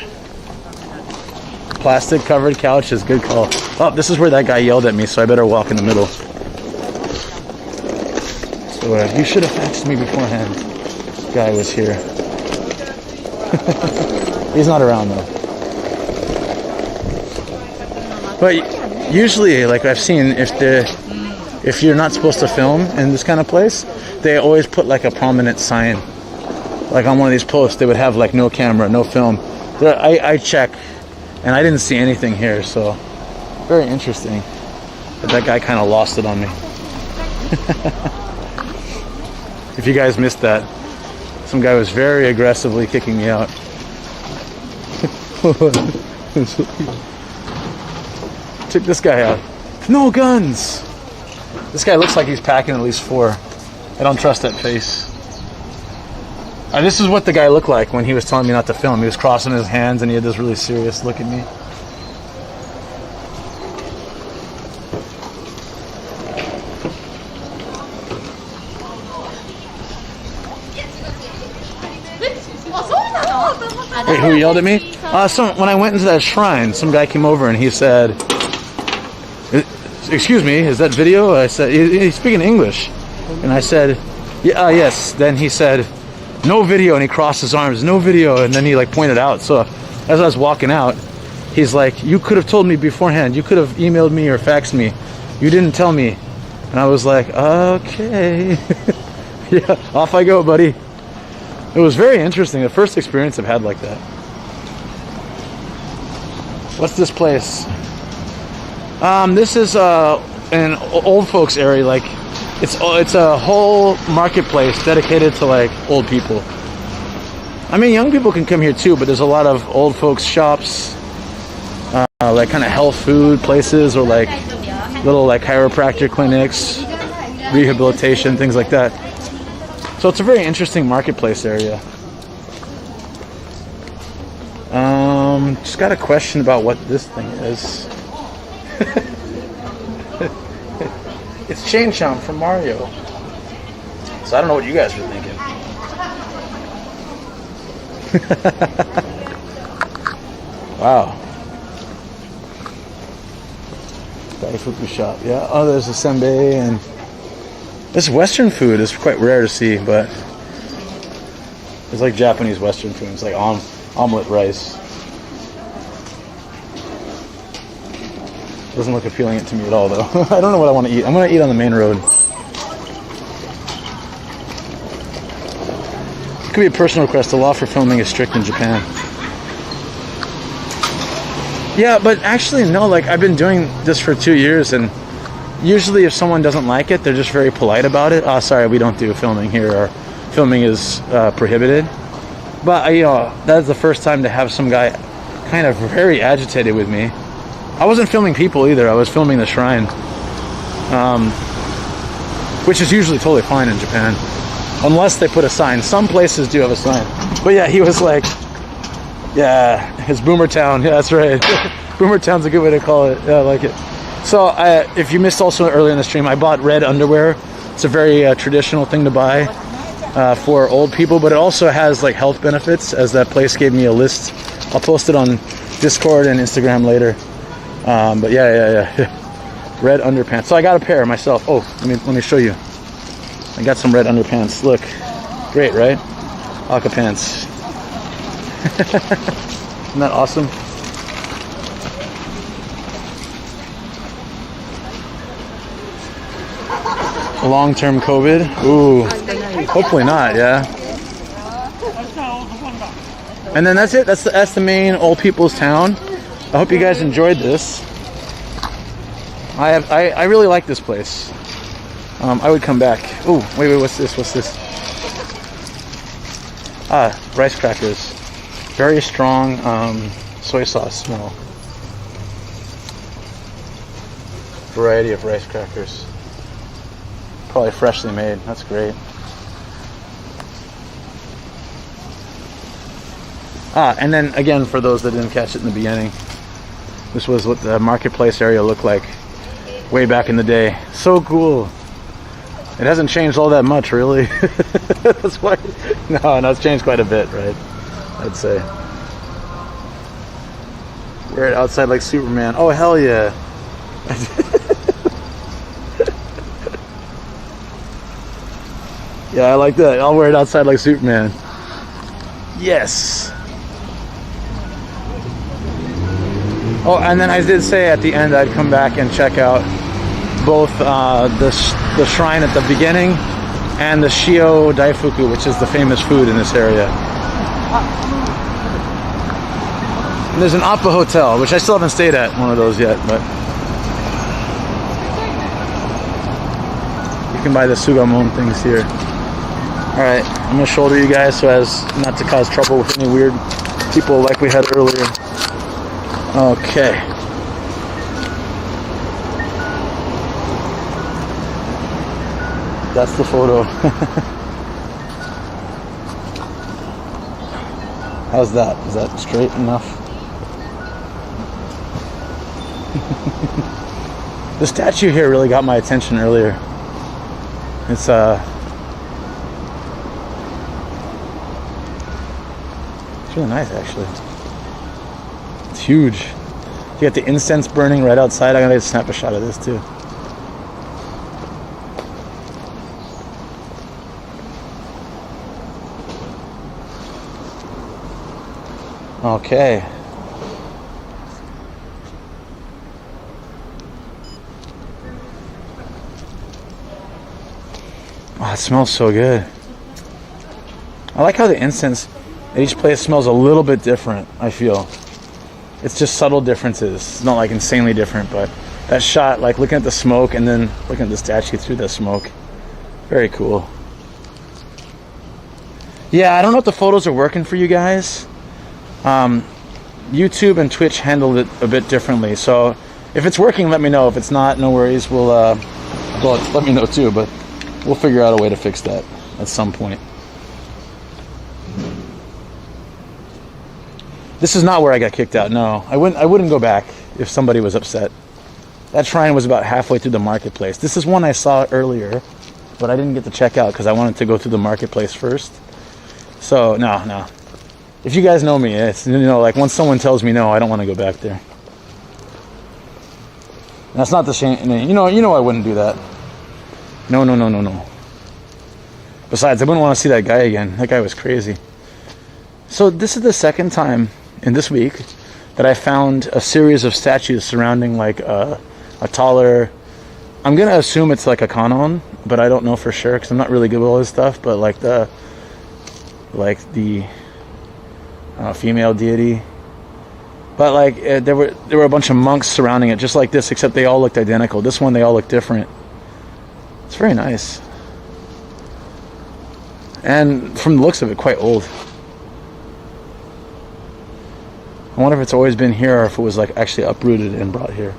Plastic covered couches, good call. Oh, this is where that guy yelled at me, so I better walk in the middle. So you should have faxed me beforehand. This guy was here. He's not around though. But usually, like I've seen, if you're not supposed to film in this kind of place, they always put like a prominent sign. Like on one of these posts, they would have like no camera, no film. I check, and I didn't see anything here, so very interesting. But that guy kind of lost it on me. If you guys missed that, some guy was very aggressively kicking me out. Took this guy out. No guns! This guy looks like he's packing at least 4. I don't trust that face. This is what the guy looked like when he was telling me not to film. He was crossing his hands and he had this really serious look at me. Wait, who yelled at me? When I went into that shrine, some guy came over and he said, "Excuse me, is that video?" I said, he's speaking English. And I said, "Yeah, yes." Then he said, "No video," and he crossed his arms, "No video," and then he like pointed out. So as I was walking out, he's like, "You could have told me beforehand. You could have emailed me or faxed me. You didn't tell me." And I was like, "Okay." Yeah, off I go, buddy. It was very interesting. The first experience I've had like that. What's this place? This is an old folks area. Like it's a whole marketplace dedicated to like old people. I mean, young people can come here too, but there's a lot of old folks shops, like kind of health food places, or like little like chiropractor clinics, rehabilitation, things like that. So it's a very interesting marketplace area. Just got a question about what this thing is. It's Chain Chomp from Mario. So I don't know what you guys were thinking. Wow. Taifuku shop, yeah. Oh, there's a senbei, and this Western food is quite rare to see, but it's like Japanese Western food. It's like omelet rice. Doesn't look appealing to me at all, though. I don't know what I want to eat. I'm going to eat on the main road. It could be a personal request. The law for filming is strict in Japan. Yeah, but actually, no. Like, I've been doing this for 2 years, and usually if someone doesn't like it, they're just very polite about it. Oh, sorry, we don't do filming here, or filming is prohibited. But, you know, that's the first time to have some guy kind of very agitated with me. I wasn't filming people either. I was filming the shrine, which is usually totally fine in Japan, unless they put a sign. Some places do have a sign. But yeah, he was like, yeah, it's Boomer Town. Yeah, that's right. Boomer Town's a good way to call it. Yeah, I like it. So if you missed also earlier in the stream, I bought red underwear. It's a very traditional thing to buy for old people, but it also has like health benefits, as that place gave me a list. I'll post it on Discord and Instagram later. But yeah. Red underpants. So I got a pair myself. Oh, let me show you. I got some red underpants. Look. Great, right? Aka pants. Isn't that awesome? Long-term COVID? Ooh. Hopefully not, yeah. And then that's it. That's the main old people's town. I hope you guys enjoyed this. I really like this place. I would come back. Oh, wait, what's this? Rice crackers. Very strong soy sauce smell. Variety of rice crackers. Probably freshly made. That's great. And then again, for those that didn't catch it in the beginning, this was what the marketplace area looked like way back in the day. So cool. It hasn't changed all that much, really. That's why. No, it's changed quite a bit, right? I'd say. Wear it outside like Superman. Oh, hell yeah. Yeah, I like that. I'll wear it outside like Superman. Yes. Oh, and then I did say at the end I'd come back and check out both the shrine at the beginning and the Shio Taifuku, which is the famous food in this area. And there's an Appa hotel, which I still haven't stayed at one of those yet, but you can buy the Sugamon things here. Alright, I'm going to shoulder you guys so as not to cause trouble with any weird people like we had earlier. Okay. That's the photo. How's that? Is that straight enough? The statue here really got my attention earlier. It's really nice, actually. It's huge. You got the incense burning right outside. I'm gonna snap a shot of this too. Okay. Oh, it smells so good. I like how the incense at each place smells a little bit different, I feel. It's just subtle differences. It's not like insanely different, but that shot, like looking at the smoke and then looking at the statue through the smoke. Very cool. Yeah, I don't know if the photos are working for you guys. YouTube and Twitch handled it a bit differently, so if it's working, let me know. If it's not, no worries. We'll let me know too, but we'll figure out a way to fix that at some point. This is not where I got kicked out. No, I wouldn't go back if somebody was upset. That shrine was about halfway through the marketplace. This is one I saw earlier, but I didn't get to check out because I wanted to go through the marketplace first. So no. If you guys know me, it's, you know, like once someone tells me no, I don't want to go back there. That's not the shame. You know I wouldn't do that. No. Besides, I wouldn't want to see that guy again. That guy was crazy. So this is the second time in this week that I found a series of statues surrounding like a taller, I'm going to assume it's like a kanon, but I don't know for sure because I'm not really good with all this stuff, but like the female deity. But like there were a bunch of monks surrounding it just like this, except they all looked identical. This one, they all look different. It's very nice. And from the looks of it, quite old. I wonder if it's always been here or if it was like actually uprooted and brought here.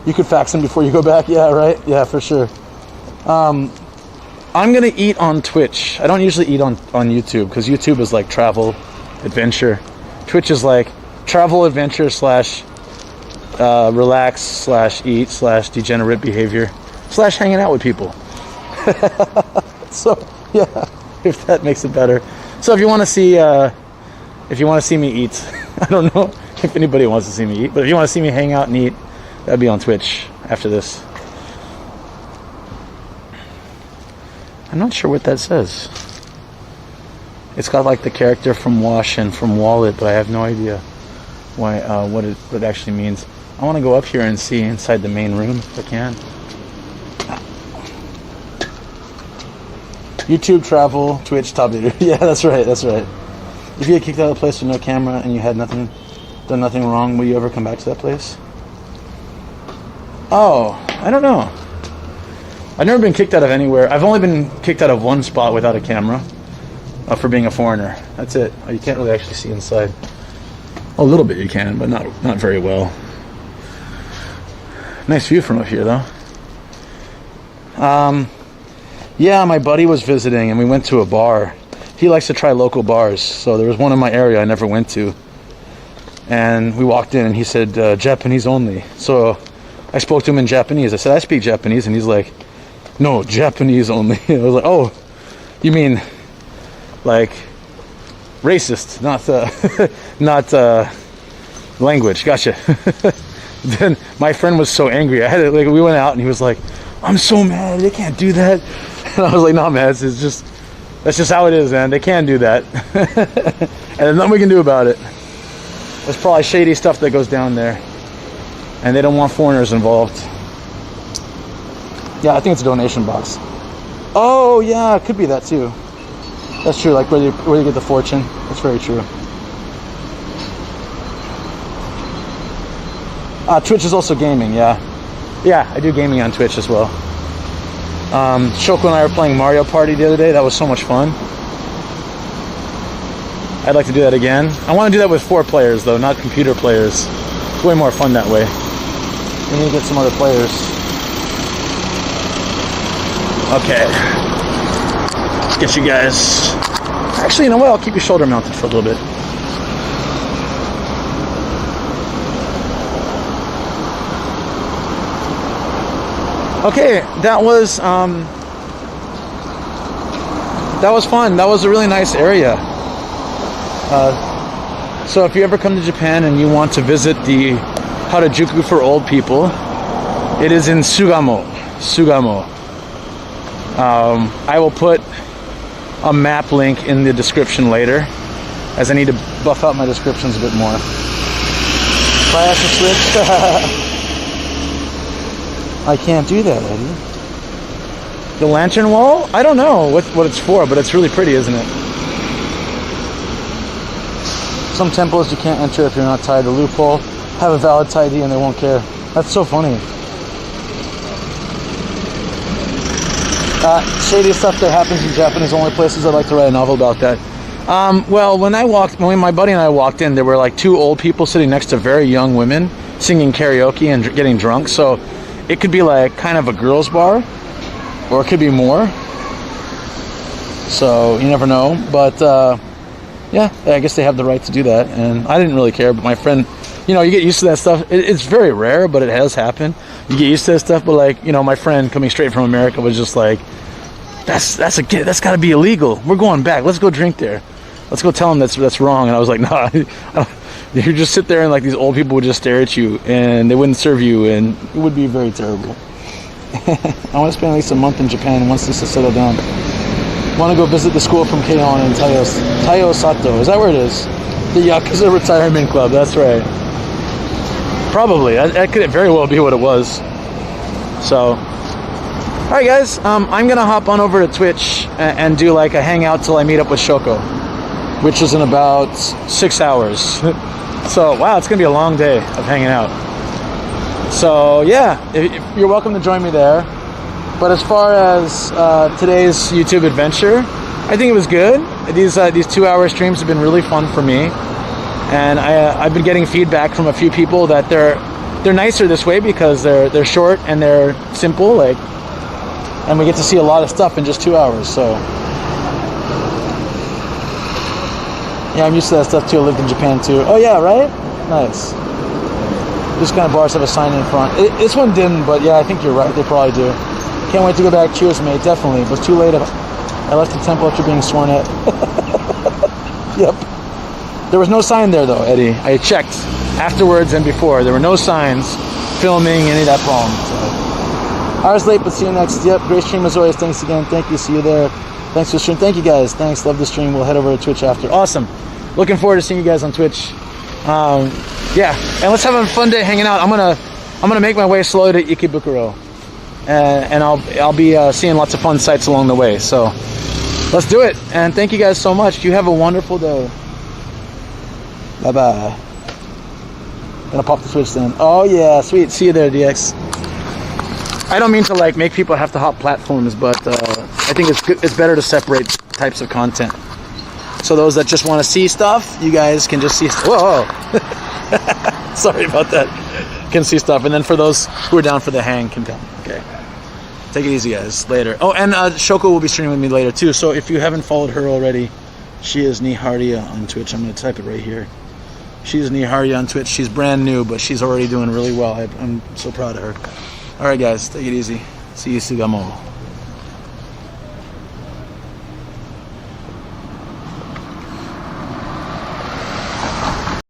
You could fax them before you go back? Yeah, right? Yeah, for sure. I'm going to eat on Twitch. I don't usually eat on YouTube because YouTube is like travel, adventure. Twitch is like travel, adventure / relax / eat / degenerate behavior / hanging out with people. So yeah, if that makes it better. So if you want to see me eat, I don't know if anybody wants to see me eat, but if you want to see me hang out and eat, that'd be on Twitch after this. I'm not sure what that says. It's got like the character from Wash and from Wallet, but I have no idea why what it actually means. I want to go up here and see inside the main room if I can. YouTube, travel, Twitch, top leader. Yeah, that's right. If you get kicked out of the place with no camera and you had done nothing wrong, will you ever come back to that place? Oh, I don't know. I've never been kicked out of anywhere. I've only been kicked out of one spot without a camera for being a foreigner. That's it. You can't really actually see inside. A little bit you can, but not very well. Nice view from up here, though. Yeah, my buddy was visiting, and we went to a bar. he likes to try local bars. So there was one in my area I never went to. And we walked in and he said, Japanese only. So I spoke to him in Japanese. I said, I speak Japanese. And he's like, no, Japanese only. I was like, oh, you mean like racist, not language. Gotcha. Then my friend was so angry. We went out and he was like, I'm so mad. They can't do that. And I was like, no, man, that's just how it is, man. They can do that. And there's nothing we can do about it. There's probably shady stuff that goes down there. And they don't want foreigners involved. Yeah, I think it's a donation box. Oh, yeah, it could be that too. That's true, like where you get the fortune. That's very true. Twitch is also gaming, yeah. Yeah, I do gaming on Twitch as well. Shoko and I were playing Mario Party the other day. That was so much fun. I'd like to do that again. I want to do that with 4 players though, not computer players. It's way more fun that way. We need to get some other players. Okay. Let's get you guys... Actually, you know what? I'll keep your shoulder mounted for a little bit. Okay, that was fun. That was a really nice area. So if you ever come to Japan and you want to visit the Harajuku for old people, it is in Sugamo. I will put a map link in the description later, as I need to buff out my descriptions a bit more. Flash a switch. I can't do that, Eddie. The lantern wall? I don't know what it's for, but it's really pretty, isn't it? Some temples you can't enter if you're not tied to loophole. Have a valid ID and they won't care. That's so funny. Shady stuff that happens in Japanese only places. I'd like to write a novel about that. Well, when my buddy and I walked in, there were like 2 old people sitting next to very young women singing karaoke and getting drunk. So it could be like kind of a girls' bar, or it could be more. So you never know. But yeah, I guess they have the right to do that, and I didn't really care. But my friend, you get used to that stuff. It's very rare, but it has happened. You get used to that stuff. But like, my friend coming straight from America was just like, that's got to be illegal. We're going back. Let's go drink there. Let's go tell them that's wrong. And I was like, nah. You just sit there and like these old people would just stare at you and they wouldn't serve you, and it would be very terrible. I want to spend at least a month in Japan once this is settled down. Want to go visit the school from K-On! In Taiyo Sato. Is that where it is? The Yakuza Retirement Club. That's right. Probably. That could very well be what it was. So, alright guys, I'm going to hop on over to Twitch and do like a hangout till I meet up with Shoko, which is in about 6 hours. So, wow, it's going to be a long day of hanging out. So, yeah, if you're welcome to join me there. But as far as today's YouTube adventure, I think it was good. These 2-hour streams have been really fun for me. And I've been getting feedback from a few people that they're nicer this way because they're short and they're simple, and we get to see a lot of stuff in just 2 hours. So yeah, I'm used to that stuff too. I lived in Japan too. Oh yeah, right? Nice. This kind of bars have a sign in front. This one didn't, but yeah, I think you're right. They probably do. Can't wait to go back. Cheers, mate. Definitely. It was too late. I left the temple after being sworn at. Yep. There was no sign there though, Eddie. I checked afterwards and before. There were no signs filming any of that problem. So. Hours late, but see you next. Yep, great stream as always. Thanks again. Thank you. See you there. Thanks for the stream. Thank you guys. Thanks. Love the stream. We'll head over to Twitch after. Awesome. Looking forward to seeing you guys on Twitch. Yeah, and let's have a fun day hanging out. I'm gonna make my way slowly to Ikebukuro, and I'll be seeing lots of fun sights along the way. So let's do it. And thank you guys so much. You have a wonderful day. Bye bye. Gonna pop the switch then. Oh yeah, sweet. See you there, DX. I don't mean to like make people have to hop platforms, but I think it's better to separate types of content. So those that just want to see stuff, you guys can just see. Whoa! Sorry about that. Can see stuff, and then for those who are down for the hang, can come. Okay. Take it easy, guys. Later. Oh, and Shoko will be streaming with me later too. So if you haven't followed her already, She is Niharia on Twitch. I'm going to type it right here. She's Niharia on Twitch. She's brand new, but she's already doing really well. I'm so proud of her. All right, guys, take it easy. See you, Sugamo.